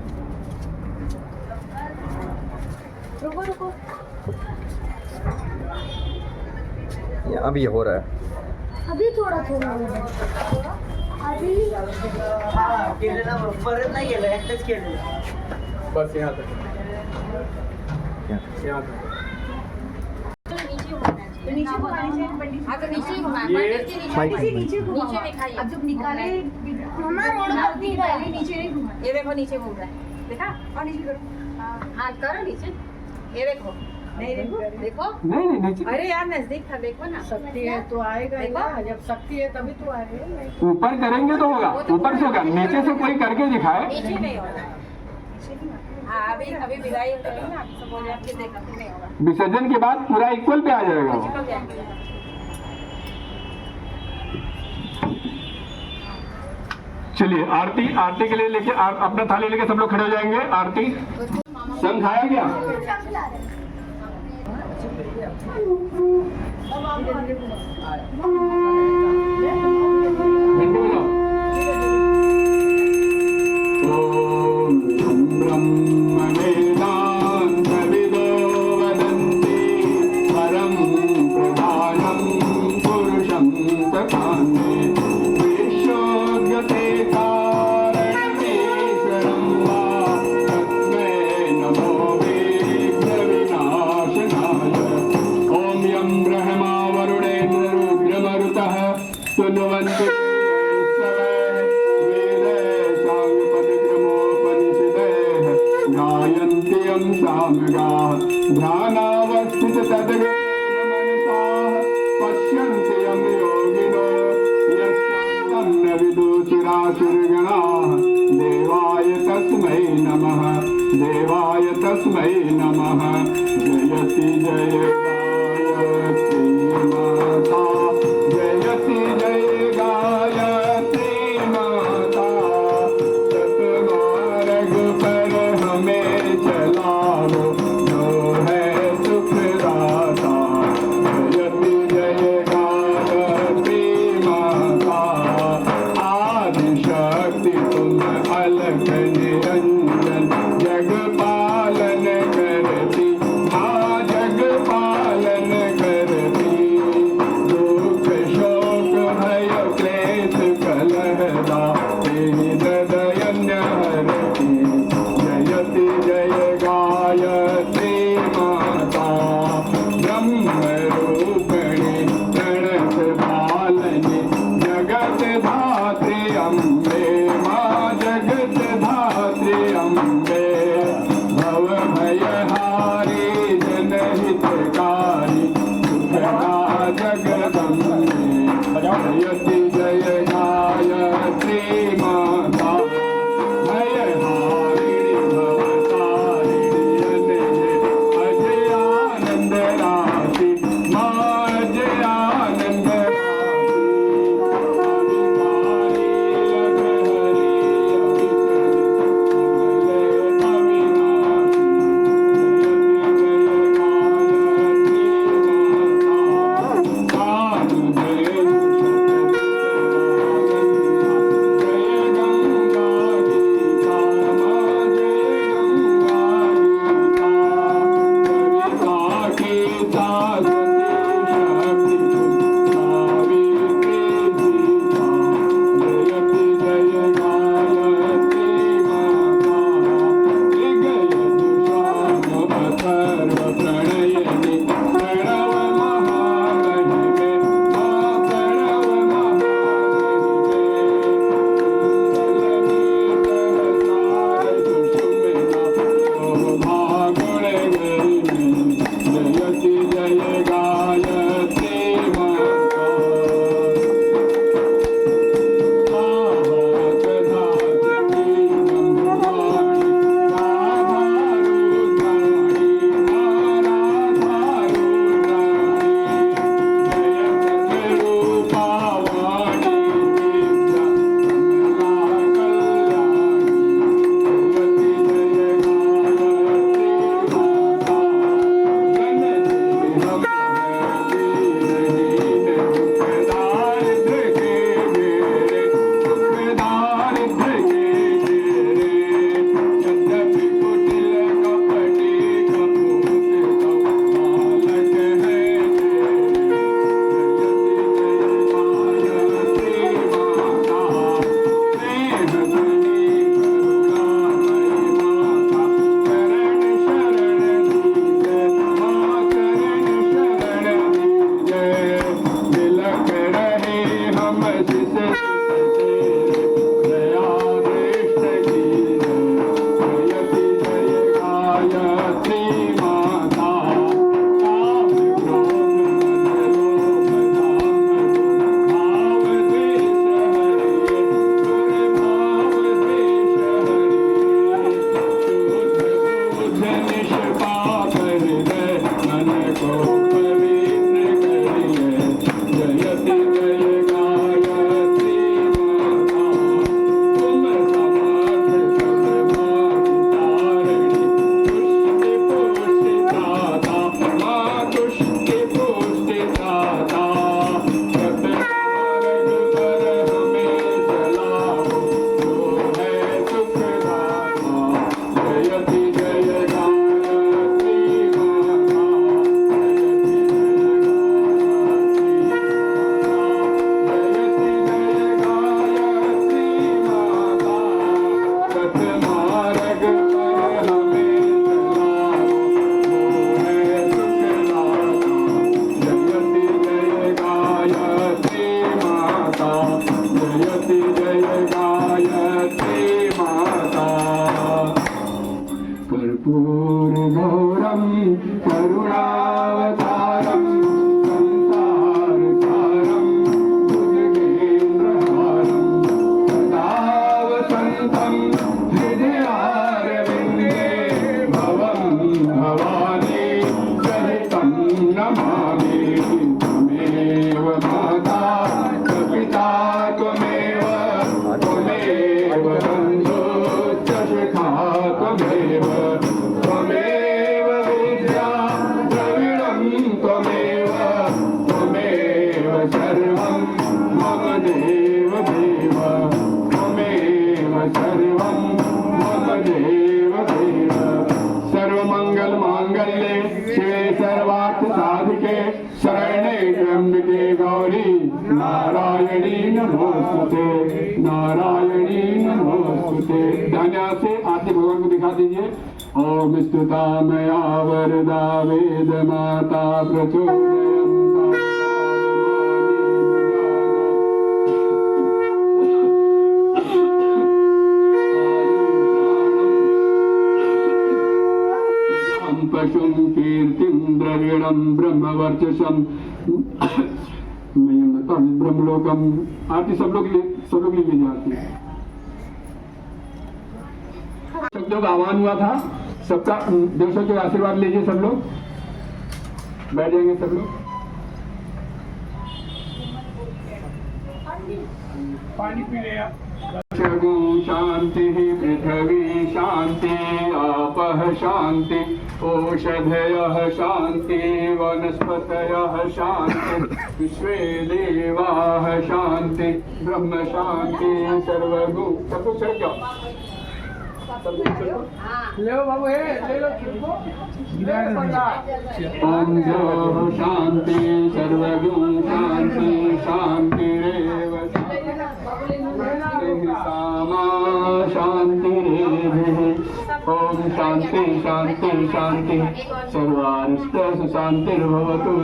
रुको रुको। ये अभी ये हो रहा है। अभी थोड़ा थोड़ा हो रहा है। अभी बस यहाँ तक, यहाँ तक। नीचे घुमाना चाहिए। हाँ तो नीचे ही घुमाना। ये नीचे दिखाइए। अब जब निकाले मम्मा रोड पर भी गया। नीचे नहीं घुमा। ये देखो नीचे घूम रहा है, देखा? और नीचे करो। हाँ करो नीचे। ये देखो, नहीं देखो, देखो। नहीं नहीं नीचे, अरे यार नजदीक था, देखो ना। शक्ति है तो आएगा ही ना, जब शक्ति है तभी तो आएगा। ऊपर करेंगे तो होगा, ऊपर से होगा, नीचे से कोई करके दिखाए। नीचे नहीं होगा। हाँ अभी अभी विदाई हो जाएगी ना, आप सब बोले आपके देखा तो नहीं होगा। विसर्जन के बाद पूरा इक्वल पे आ जाएगा वो। निकल जाएंगे। चलिए आरती, आरती के लिए लेके अपना थाली लेके सब लोग खड़े हो जाएंगे। आरती संग खाया गया। घंटी बजाओ। ओम ब्रह्म वेदांतविदो वदन्ति परं प्रधानं पुरुषं तथान्ये विश्वोद्गते कारणमेश्वरं वा तस्मै नमो विघ्नविनाशनाय। ॐ यं ब्रह्मा वरुणेन्द्र रुद्रमरुतः स्तुवन्ति गायन्ति यं सामगाः ध्यानावस्थित तद्गतेन मनसाः पश्यन्ति यं योगिनो यस्तं न विदुषिरासुरगणाः। देवाय तस्मै नमः, देवाय तस्मै नमः। जयति जय गायत्री माता, जयति जय गायत्री माता। सतमार्ग पर हमें चलाओ, जो है सुखदाता। जयति जय गायत्री माता। आदिशक्ति तुम अलख निरंजन, जग पालन करती माँ जग पालन जय गायत्री माता कर्पूरगौरं करुणावतारं संसारसारं भुजगेन्द्रहारं सदा वसन्तं हृदयारविन्दे भवं भवानी सहितं नमामि त्वमेव माता पिता त्वमेव त्वमेव बन्धुश्च शिखा त्वमेव त्वमेव विद्या द्रविणं त्वमेव त्वमेव सर्वं मम देव देव त्वमेव सर्वं मम देव देव सर्वमंगल मांगल्ये शिवे सर्वार्थ साधिके शरणे त्र्यंबके गौरी नारायणी नमोस्तुते नारायणी नमोस्तुते। ध्यान से आरती भगवान को दिखा दीजिए। ओम स्तुता मया वरदा वेद माता प्रचोदयन्ता पशुं कीर्तिं द्रविणं ब्रह्मवर्चसं ब्रह्मलोकम। आरती सब लोग ले लीजिए आरती। शब्दों का आह्वान हुआ था, सबका देवों के आशीर्वाद लीजिए। सब लोग बैठ जाएंगे सब लोग। पानी पी ले। शांति पृथ्वी शांति आपः शांति ओषधयः शांति वनस्पतयः शांति विश्वे देवाः शांति ब्रह्म शांति सर्वगु। सब कुछ चल जाओ। ले बाबू ले लो। ओम द्योः शांति सर्वगु शांति शांतिरेव सामा शांतिरेव। ओम शांति शांति शांति सर्वारिष्ट सुशांतिर्भवतु।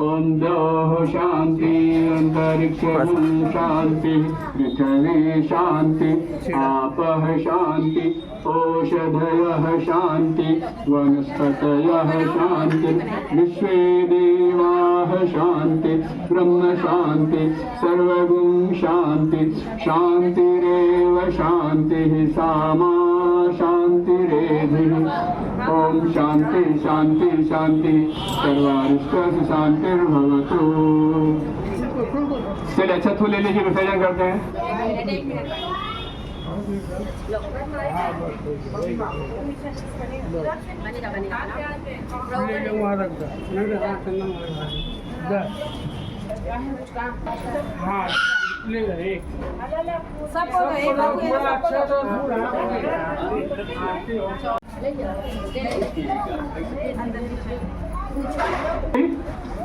ओम द्योः शांति अंतरिक्षं शांति पृथ्वी शांति आपः शांति ओषधयः शांति वनस्पतयः शांति विश्वे देवाः शांति ब्रह्म शांति सर्वगुं शांति शांतिरेव शांतिः सामा शांतिरेधिः। ओम शांति शांति शांति सर्वारिष्ट शांतिर्भवतु। चलिए अच्छा फूल ले लीजिए, विसर्जन करते हैं।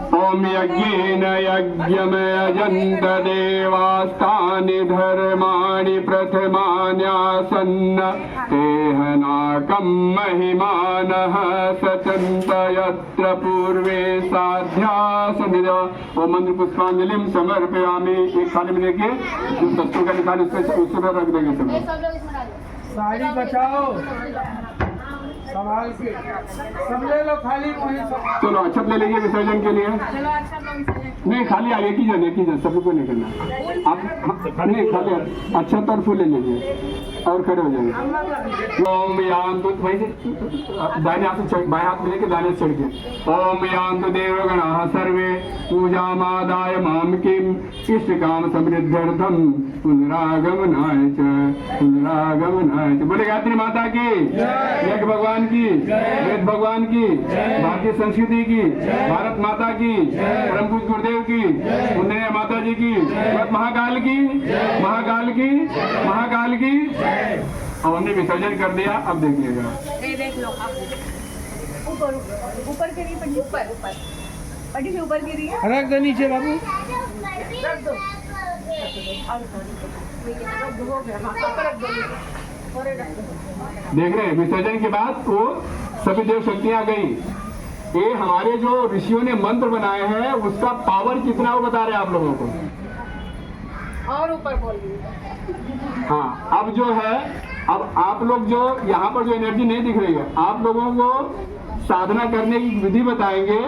ओम यज्ञेन यज्ञमयजन्त देवास्तानि धर्माणि प्रथमान्यासन्न तेहनाकं महिमानः सचन्त यत्र पूर्वे साध्या समिधा। ओम मंत्र पुष्पांजलिं समर्पयामि। एक थाली में लेके जो शस्त्रों का निकाल उस पर रख देंगे सब। साड़ी बचाओ संभाल के सब ले लो खाली। चलो अक्षत ले लीजिए विसर्जन के लिए। नहीं खाली एक ही जन सभी को नहीं करना। आप नहीं खाली अक्षत और फूल ले लीजिए और खड़े हो जाएंगे। ओम यान्तु वैसे दाहिने हाथ से बाएं हाथ में लेके दाहिने चढ़ के ओम यान्तु देवगणाः सर्वे पूजामादाय मां किम इष्टकाम समृद्ध्यर्थम पुनरागमनाय च। बोले गायत्री माता की, यज्ञ भगवान की, वेद भगवान की, भारतीय संस्कृति की, भारत माता की, परम पूज्य गुरुदेव की, पुण्य माता जी की, महाकाल की। और हमने विसर्जन कर दिया। अब देखिएगा देख लो ऊपर ऊपर के लिए ऊपर पट्टी से ऊपर गिरी है। रख दो नीचे बाबू। रख दो। देख रहे हैं विसर्जन के बाद वो सभी देव शक्तियां गई। ये हमारे जो ऋषियों ने मंत्र बनाए हैं उसका पावर कितना वो बता रहे हैं आप लोगों को। और ऊपर बोलिए। हाँ, अब जो है, अब आप लोग जो यहाँ पर जो एनर्जी नहीं दिख रही है, आप लोगों को साधना करने की विधि बताएंगे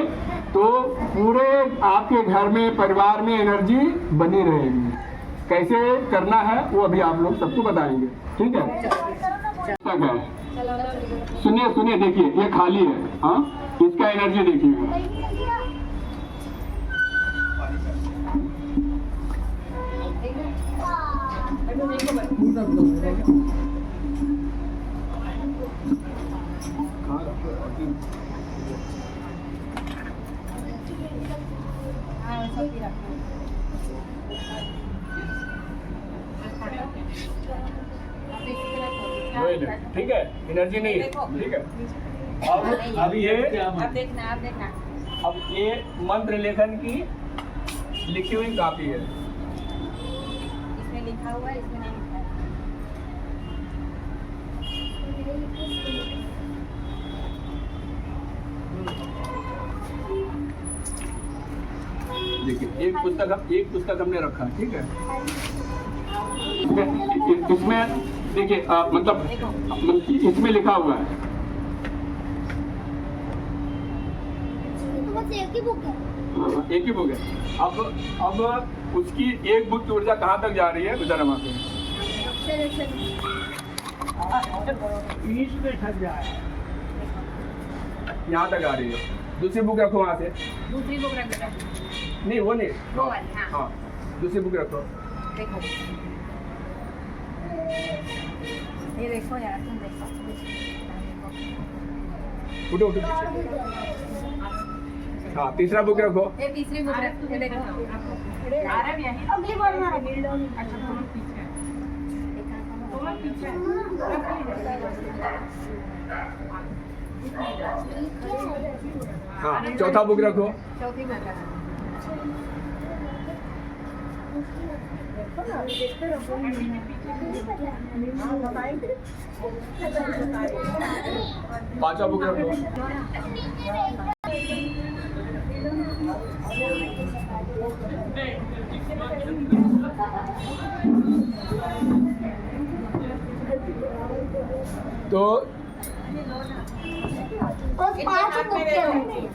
तो पूरे आपके घर में, परिवार में एनर्जी बनी रहेगी। कैसे करना है वो अभी आप लोग सबको बताएंगे, ठीक है? तक है, सुनिए सुनिए, देखिए ये खाली है, हाँ, इसका एनर्जी देखिए। ठीक है, एनर्जी नहीं है, ठीक है। अब ये अब देखना, अब देखना। अब ये मंत्र लेखन की लिखी हुई कॉपी है। इसमें लिखा हुआ है, इसमें नहीं लिखा है। देखिए एक पुस्तक हमने रखा है, ठीक है? इसमें देखिए मतलब इसमें लिखा हुआ है। बस एक ही बुक है। एक ही बुक है। अब उसकी एक बुक की ऊर्जा कहाँ तक जा रही है, बेचारा वहाँ पे बीच में ठग जाए। यहाँ तक आ रही है। दूसरी बुक रखो वहाँ से। दूसरी बुक रख देना। नहीं वो नहीं, वो वाली, हाँ। हाँ दूसरी बुक रखो। देखो, ये देखो यार, तुम देखो। उठो उठो पीछे। हाँ तीसरा बुक रखो। ये तीसरी बुक रख, ये देखो। अगली बार ना हाँ चौथा बुक रखो। चौथी बुक रख। पांचवा बुक रखो। तो बस 5 बुक है।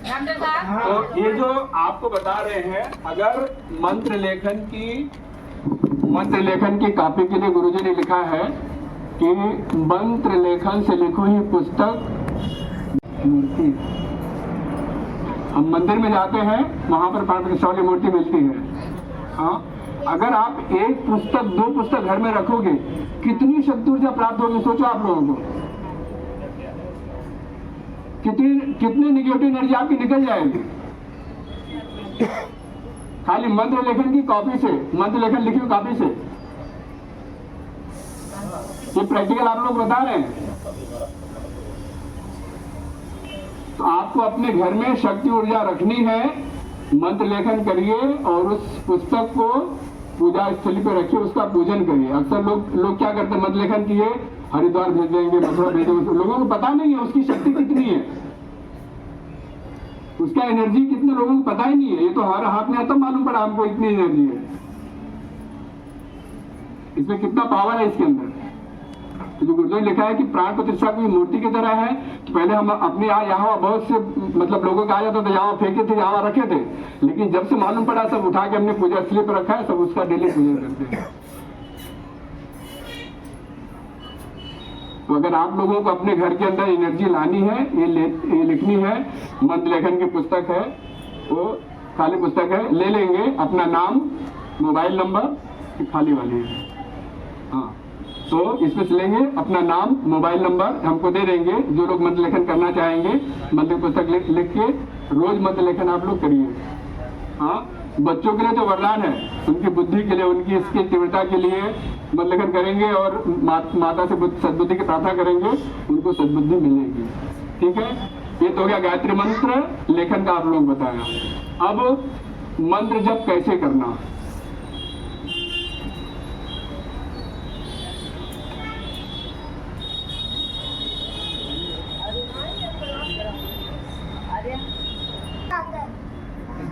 डॉक्टर साहब, तो ये जो आपको बता रहे हैं, अगर मंत्र लेखन की कॉपी के लिए गुरुजी ने लिखा है कि मंत्र लेखन से लिखो ही पुस्तक मूर्ति। हम मंदिर में जाते हैं, वहां पर पार्वती वाली मूर्ति मिलती है। हाँ, अगर आप एक पुस्तक, 2 पुस्तक घर में रखोगे, कितनी शक्ति ऊर्जा प्राप्त होगी, सोचो आप लोगों को। कितनी निगेटिव एनर्जी आपकी निकल जाएगी खाली मंत्र लेखन की कॉपी से, मंत्र लेखन लिखी हुई कॉपी से। ये प्रैक्टिकल आप लोग बता रहे हैं। तो आपको अपने घर में शक्ति ऊर्जा रखनी है, मंत्र लेखन करिए और उस पुस्तक को पूजा स्थली पर रखिए, उसका पूजन करिए। अक्सर लोग क्या करते हैं, मंत्र लेखन किए, हरिद्वार भेज देंगे, मथुरा भेज देंगे, लोगों को पता नहीं है उसकी शक्ति कितनी है, उसका एनर्जी कितने लोगों को पता ही नहीं है। ये तो हर हाथ में तब मालूम पड़ा हमको इतनी एनर्जी है, इसमें कितना पावर है इसके अंदर। तो जो गुरुदेव ने लिखा है कि प्राण प्रतिष्ठा की मूर्ति की तरह है, तो पहले हम अपने यहाँ बहुत से मतलब लोगों का आ जाता था, यहाँ फेंके थे, यहाँ रखे थे, लेकिन जब से मालूम पड़ा सब उठा के हमने पूजा स्थली पर रखा है, सब उसका डेली पूजन करते हैं। तो अगर आप लोगों को अपने घर के अंदर एनर्जी लानी है, ये लिखनी है, मंत्र लेखन की पुस्तक है, वो खाली पुस्तक है, ले लेंगे अपना नाम, मोबाइल नंबर, खाली वाली है। हाँ, तो इसमें से लेंगे अपना नाम, मोबाइल नंबर हमको दे देंगे। जो लोग मंत्र लेखन करना चाहेंगे, मंत्र पुस्तक लिख के रोज मंत्र लेखन आप लोग करिए। हाँ, बच्चों के लिए तो वरदान है, उनकी बुद्धि के लिए, उनकी इसकी तीव्रता के लिए मंत्र लेखन करेंगे और माता से सद्बुद्धि की प्रार्थना करेंगे, उनको सद्बुद्धि मिलेगी। ठीक है, ये तो हो गया गायत्री मंत्र लेखन का आप लोग बताया। अब मंत्र जप कैसे करना,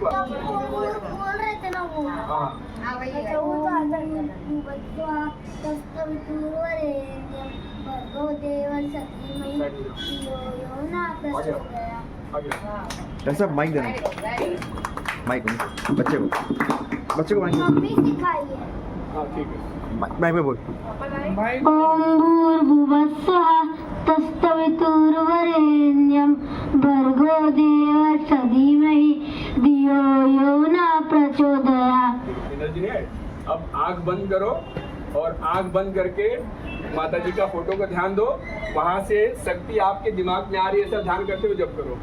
बोल रहे थे ना वो। हाँ हाँ वही है। अच्छा, वो तो आता ही है। स्वाहा तत्सवितुर्वरेण्यं भर्गो देवस्य धीमहि धियो यो न प्रचोदयात्। ऐसा माइक देना, माइक बच्चे को माइक मम्मी सिखाई है। हाँ ठीक है। माइक पे बोल। ओम भूर्भुवस्सुः तत्सवितुर्वरेण्यं भर्गो देवस्य धीमहि धियो यो न प्रचोदयात्। एनर्जी है। अब आंख बंद करो और आंख बंद करके माता जी का फोटो को ध्यान दो। वहां से शक्ति आपके दिमाग में आ रही है, ऐसा ध्यान करते हुए जप करो।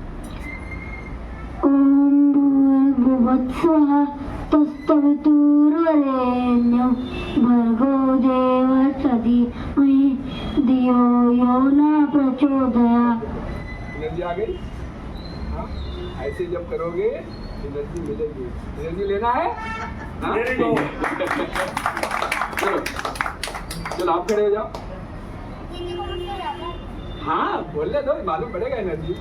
ओम भूर्भुवस्सुः तत्सवितुर्वरेण्यं भर्गो देवस्य धीमहि धियो यो न प्रचोदयात्। एनर्जी आ गई। हाँ? ऐसे जब करोगे एनर्जी मिलेगी। एनर्जी लेना है। हाँ? चलो चलो आप खड़े हो जाओ। हाँ बोलने दो, मालूम पड़ेगा एनर्जी।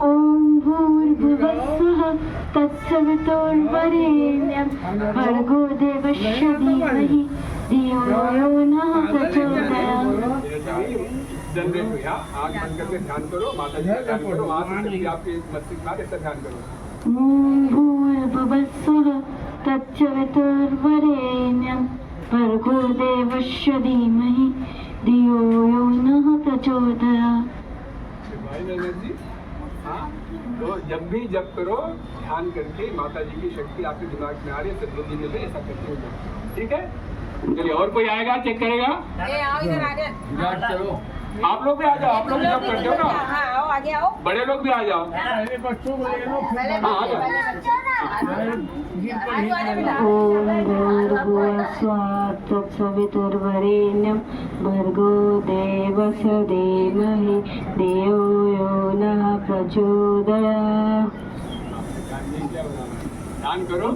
ओम भूर्भुवस्सुः तत्सवितुर्वरेण्यं भर्गो देवस्य धीमहि धियो यो नः प्रचोदयात्। जनरेट हुई। हाँ आँख बंद करके ध्यान करो, माता जी का ध्यान करो। वहाँ से शक्ति आपके मस्तिष्क में ऐसा ध्यान करो। ओम भूर्भुवस्सुः तत्सवितुर्वरेण्यं भर्गो देवस्य धीमहि धियो यो नः प्रचोदयात्। एनर्जी। हाँ तो जब भी जप करो ध्यान करके माता जी की शक्ति आपके दिमाग में आ रही है, सद्बुद्धि में ऐसा करते हो। ठीक है चलिए। और कोई आएगा चेक करेगा? आओ इधर आ जाओ। जांच करो। आप लोग भी आ जाओ। आप लोग जब करते हो ना। हाँ आओ आगे आओ। बड़े लोग भी आ जाओ। पहले बच्चों को ले लो, फिर पहले हाँ, आ जाओ। ओम भूर्भुवस्सुः तत्सवितुर्वरेण्यं भर्गो देवस्य धीमहि धियो यो नः प्रचोदयात्। ध्यान करो।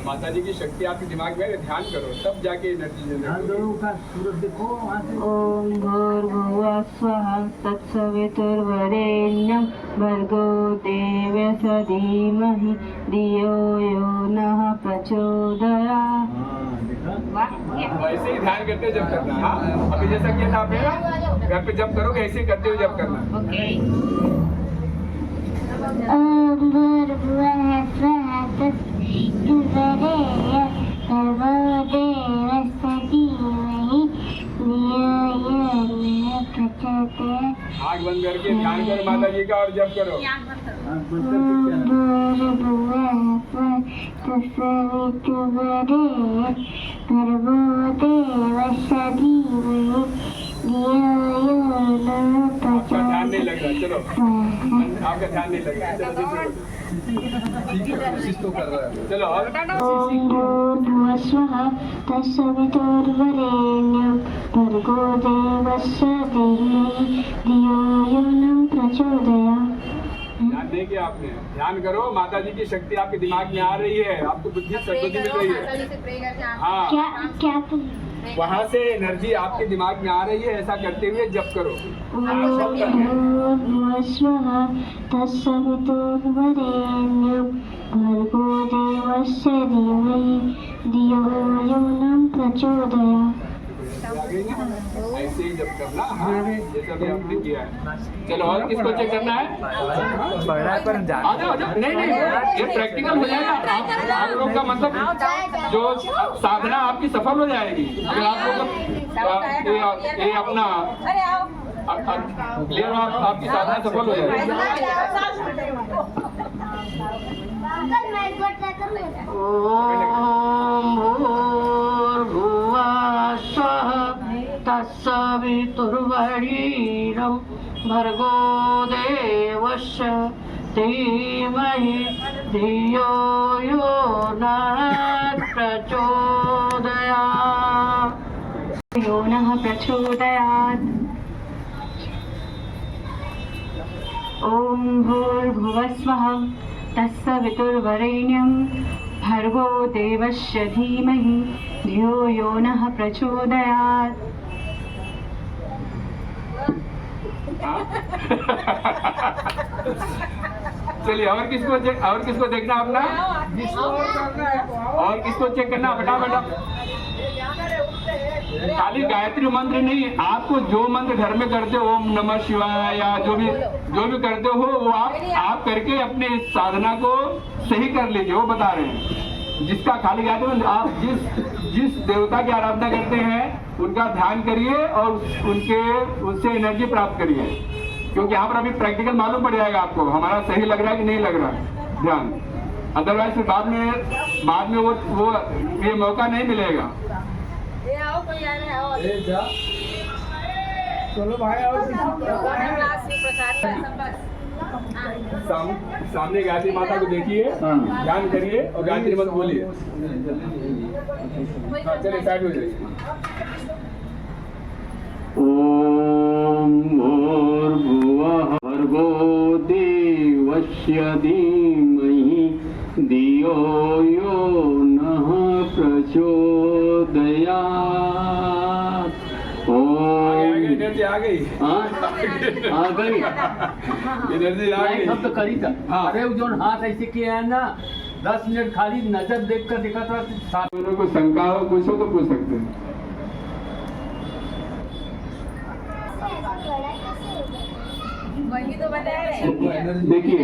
माता जी की शक्ति आपके दिमाग में है, ध्यान करो तब जाके एनर्जी जनरेट होगी। का सूरज देखो वहाँ से। ओम भूर्भुवस्सुः तत्सवितुर्वरेण्यं भर्गो देवस्य धीमहि धियो यो नः प्रचोदयात्। वैसे ही ध्यान करते हुए जब करना है। हाँ अभी जैसा किया था आपने ना, घर पे जब करोगे ऐसे ही करते हुए जब करना है। ओम भूर्भुवस्सुः तत्सवितुर्वरेण्यं भर्गो देवस्य धीमहि धियो यो नः प्रचोदयात्। आँख बंद करके ध्यान करो माता जी का और जब करो। आपका ध्यान नहीं लग रहा। चलो आपका ध्यान नहीं लग रहा। चलो कोशिश तो कर रहा है। चलो और ओम भूर्भुवस्सुः तत्सवितुर्वरेण्यं भर्गो देवस्य धीमहि धियो यो नः प्रचोदयात्। ध्यान नहीं किया आपने। ध्यान करो माता जी की शक्ति आपके दिमाग में आ रही है, आपको बुद्धि सद्बुद्धि मिल रही है। हाँ क्या वहाँ से एनर्जी आपके दिमाग में आ रही है, ऐसा करते हुए जप करो। भूर्भुवस्सुः तत्सवितुर्वरेण्यं भर्गो देवस्य धीमहि धियो यो नः प्रचोदयात्। ऐसे ही जब करना। हाँ जैसा भी आपने किया है। चलो और किसको चेक करना है? आ जाओ। नहीं ये प्रैक्टिकल हो जाएगा। आप लोग का मतलब जो साधना आपकी सफल हो जाएगी अगर आप लोग ये अपना क्लियर आपकी साधना सफल हो जाएगी। भूर्भुवस्सुः तत्सवितुर्वरेण्यं भर्गो देवस्य धीमहि धियो यो नः प्रचोदयात्। यो नः प्रचोदयात्। ओम भूर्भुवस्वः तत्सवितुर्वरेण्यं भर्गो देवस्य धीमहि धियो यो नः प्रचोदयात्। चलिए और किसको देखना अपना, और किसको चेक करना, फटाफट। खाली गायत्री मंत्र नहीं, आपको जो मंत्र घर में करते हो, ओम नमः शिवाय या जो भी करते हो वो आप करके अपने इस साधना को सही कर लीजिए। वो बता रहे हैं जिसका खाली गायत्री मंत्र, आप जिस देवता की आराधना करते हैं उनका ध्यान करिए और उससे एनर्जी प्राप्त करिए, क्योंकि यहाँ पर अभी प्रैक्टिकल मालूम पड़ जाएगा आपको हमारा सही लग रहा है कि नहीं लग रहा है ध्यान। अदरवाइज फिर बाद में वो ये मौका नहीं मिलेगा। आओ कोई आ रहा है, आओ। चलो भाई और सामने गायत्री माता को देखिए, ध्यान करिए और गायत्री मंत्र बोलिए। चलिए साइड हो जाइए। ओम भूर्भुवः भर्गो देवस्य धीमहि धियो यो नः प्रचोदयात्। एनर्जी आ गई, आ गई एनर्जी आ गई। सब तो करी था। अरे वो जो हाथ ऐसे किया है ना, 10 मिनट खाली नजर देख कर देखा था। साथ को शंका हो कुछ हो तो पूछ सकते हैं। वही तो बता रहे। देखिए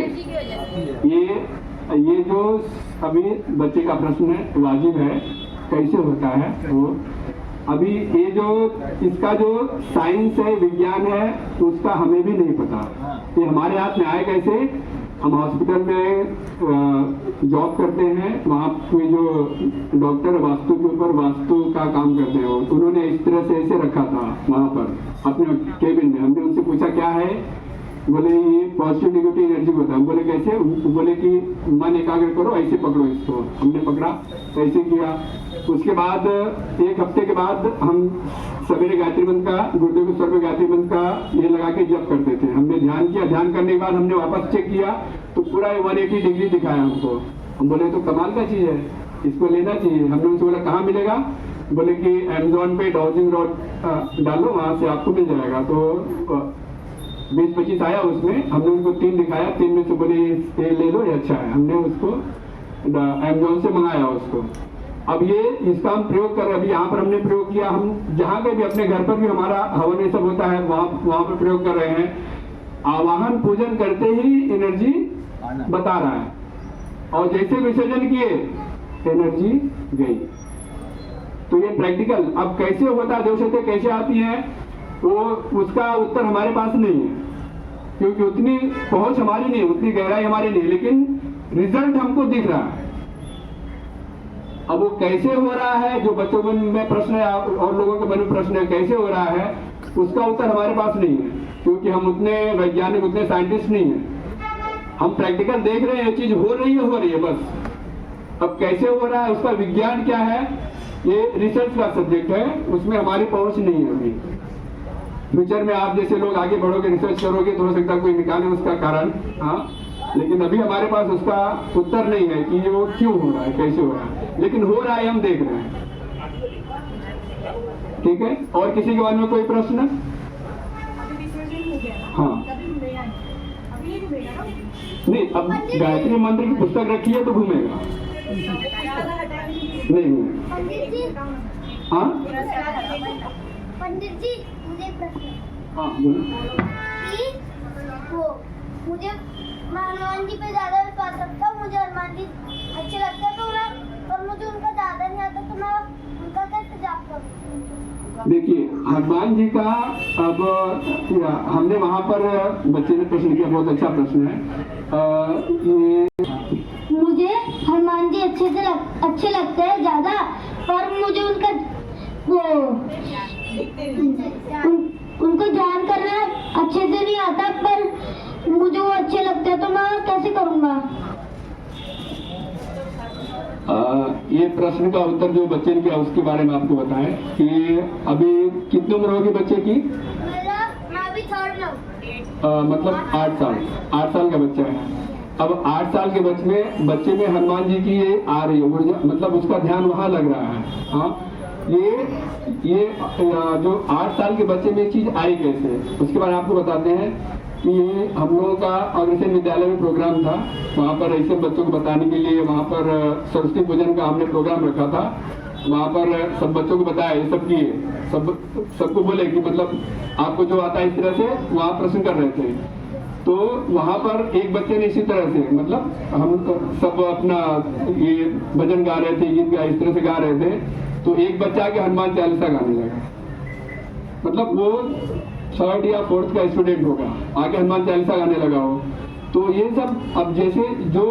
ये जो अभी बच्चे का प्रश्न है वाजिब है, कैसे होता है वो अभी ये जो इसका जो साइंस है, विज्ञान है, उसका हमें भी नहीं पता। ये हमारे हाथ में आए कैसे? हम हॉस्पिटल में जॉब करते हैं, वहाँ पे जो डॉक्टर वास्तु के ऊपर वास्तु का काम करते हैं, उन्होंने इस तरह से ऐसे रखा था वहाँ पर अपने केबिन में। हमने उनसे पूछा क्या है, बोले ये पॉजिटिव नेगेटिव एनर्जी होता है। हम बोले कैसे? बोले कि मन एकाग्र करो, ऐसे पकड़ो इसको। हमने पकड़ा, ऐसे किया। उसके बाद 1 हफ्ते के बाद हम सवेरे गायत्री मंत्र का, गुरुदेव के स्वर पे गायत्री मंत्र का ये लगा के जप करते थे। हमने ध्यान किया, ध्यान करने के बाद हमने वापस चेक किया तो पूरा 180 डिग्री दिखाया हमको। हम बोले तो कमाल का चीज है, इसको लेना चाहिए। हमने उनसे बोला कहाँ मिलेगा? बोले कि अमेजोन पे डाउजिंग रॉड डालो, वहाँ से आपको मिल जाएगा। तो 20-25 आया उसमें, हमने उनको 3 दिखाया, 3 में से बोले ये ले लो, ये अच्छा है। हमने उसको अमेजोन से मंगाया उसको। अब ये इसका हम प्रयोग कर रहे हैं। अभी यहाँ पर हमने प्रयोग किया, हम जहाँ पे भी अपने घर पर भी हमारा हवन ये सब होता है, वहाँ पर प्रयोग कर रहे हैं। आवाहन पूजन करते ही एनर्जी बता रहा है, और जैसे विसर्जन किए एनर्जी गई। तो ये प्रैक्टिकल अब कैसे होता है, देवशक्ति कैसे आती है, वो उसका उत्तर हमारे पास नहीं है, क्योंकि उतनी पहुंच हमारी नहीं, उतनी गहराई हमारी नहीं, लेकिन रिजल्ट हमको दिख रहा है। अब वो कैसे हो रहा है, जो बच्चों में प्रश्न है और लोगों के मन में प्रश्न है कैसे हो रहा है, उसका उत्तर हमारे पास नहीं है, क्योंकि हम उतने वैज्ञानिक, उतने साइंटिस्ट नहीं है। हम प्रैक्टिकल देख रहे हैं, ये चीज हो रही है बस। अब कैसे हो रहा है, उसका विज्ञान क्या है, ये रिसर्च का सब्जेक्ट है, उसमें हमारी पहुंच नहीं है अभी। फ्यूचर में आप जैसे लोग आगे बढ़ोगे, रिसर्च करोगे, तो हो सकता है कोई निकाले उसका कारण, हाँ, लेकिन अभी हमारे पास उसका उत्तर नहीं है कि वो क्यों हो रहा है, कैसे हो रहा है, लेकिन हो रहा है, हम देख रहे हैं। ठीक है, और किसी के मन में कोई प्रश्न? हाँ, नहीं, अब गायत्री मंत्र की पुस्तक रखी है तो घूमेगा नहीं घूमेगा। हाँ पंडित जी, मुझे प्रश्न है। हाँ बोलो। कि वो मुझे मैं हनुमान जी पे ज्यादा विश्वास रखता हूँ, मुझे हनुमान जी अच्छे लगते हैं, तो मैं, और मुझे उनका ज्यादा नहीं आता, तो मैं उनका कैसे जाप करूँ? देखिए हनुमान जी का, अब हमने वहाँ पर बच्चे ने प्रश्न किया, बहुत अच्छा प्रश्न है। मुझे हनुमान जी अच्छे लगते हैं ज्यादा, और मुझे उनका वो उनको ध्यान करना अच्छे से नहीं आता, पर मुझे वो अच्छे लगते हैं, तो मैं कैसे करूँगा? ये प्रश्न का उत्तर जो बच्चे ने किया उसके बारे में आपको बताएं कि अभी कितनी उम्र होगी बच्चे की? मैं अभी 3rd में हूँ। मतलब 8 साल का बच्चा है। अब 8 साल के बच्चे में हनुमान जी की ये आ रही है ऊर्जा, मतलब उसका ध्यान वहाँ लग रहा है। हाँ, ये जो 8 साल के बच्चे में चीज आई कैसे, उसके बारे में आपको बताते हैं। कि ये हम लोगों का अग्रसेन विद्यालय में प्रोग्राम था, वहाँ पर ऐसे बच्चों को बताने के लिए वहाँ पर सरस्वती पूजन का हमने प्रोग्राम रखा था। वहाँ पर सब बच्चों को बताया, ये सब किए, सबको बोले कि मतलब आपको जो आता है इस तरह से वहाँ प्रश्न कर रहे थे। तो वहाँ पर एक बच्चे ने इसी तरह से मतलब हम सब अपना ये भजन गा रहे थे, गीत गा इस तरह से गा रहे थे, तो एक बच्चा आके हनुमान चालीसा गाने लगा। मतलब वो 3rd या 4th का स्टूडेंट होगा, आगे हनुमान चालीसा गाने लगा हो। तो ये सब अब जैसे जो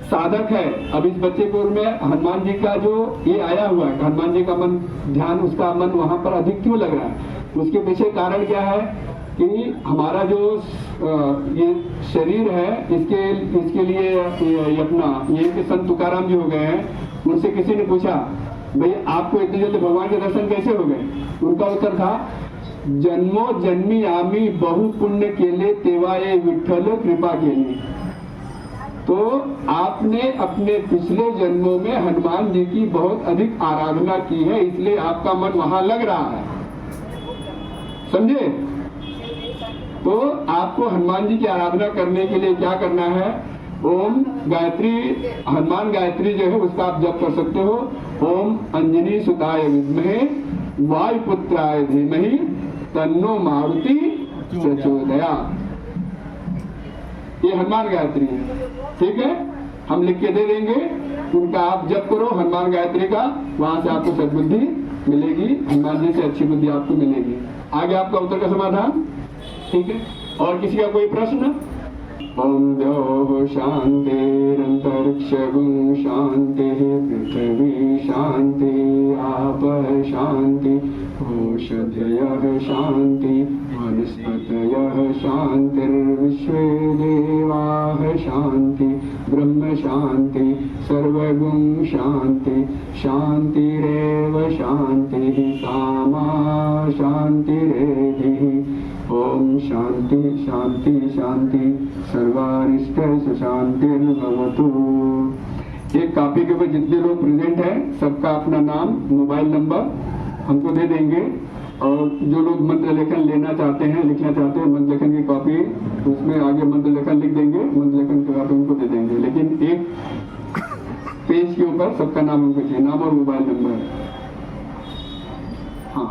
साधक है, अब इस बच्चे को में हनुमान जी का जो ये आया हुआ है, हनुमान जी का मन ध्यान, उसका मन वहाँ पर अधिक क्यों लग रहा है, उसके पीछे कारण क्या है कि हमारा जो ये शरीर है, इसके लिए ये अपना ये कि संत तुकाराम जी हो गए हैं, उनसे किसी ने पूछा भाई आपको इतनी जल्दी भगवान के दर्शन कैसे हो गए? उनका उत्तर था जन्मो जन्मी आमी बहु पुण्य केले तेवा ये विठ्ठल कृपा केली। तो आपने अपने पिछले जन्मों में हनुमान जी की बहुत अधिक आराधना की है, इसलिए आपका मन वहां लग रहा है, समझे? तो आपको हनुमान जी की आराधना करने के लिए क्या करना है? ओम गायत्री, हनुमान गायत्री जो है उसका आप जप कर सकते हो। ओम अंजनी सुताय विद्महे वायुपुत्राय धीमहि तन्नो मारुति प्रचोदयात्। ये हनुमान गायत्री है, ठीक है? हम लिख के दे देंगे, उनका आप जप करो हनुमान गायत्री का, वहां से आपको सद्बुद्धि मिलेगी, हनुमान जी से अच्छी बुद्धि आपको मिलेगी। आगे आपका उत्तर का समाधान, ठीक है? और किसी का कोई प्रश्न? ओम द्यौः शान्तिरन्तरिक्षगुं शान्तिः पृथिवी शान्ति आपः शान्ति ओषधयः शान्ति वनस्पतयः शान्तिर्विश्वे देवाः शान्ति ब्रह्म शान्ति सर्वगुं शान्ति शान्तिरेव शान्तिः सामा शान्तिरेधिः। ओम शांति शांति शांति सर्वारिष्ट शांतिर्भवतु। एक कॉपी के ऊपर जितने लोग प्रेजेंट हैं सबका अपना नाम, मोबाइल नंबर हमको दे देंगे, और जो लोग मंत्र लेखन लेना चाहते हैं, लिखना चाहते हैं मंत्र लेखन की कॉपी, उसमें आगे मंत्र लेखन लिख देंगे, मंत्र लेखन की कॉपी उनको दे देंगे। लेकिन एक पेज के ऊपर सबका नाम हमको चाहिए, नाम और मोबाइल नंबर। हाँ,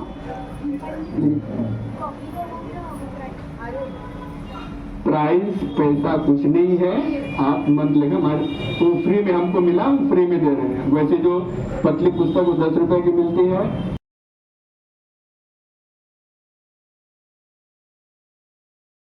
प्राइस पैसा कुछ नहीं है, आप मंत्र लेखन हमारे तो फ्री में हमको मिला, फ्री में दे रहे हैं। वैसे जो पतली पुस्तक वो 10 रुपए की मिलती है,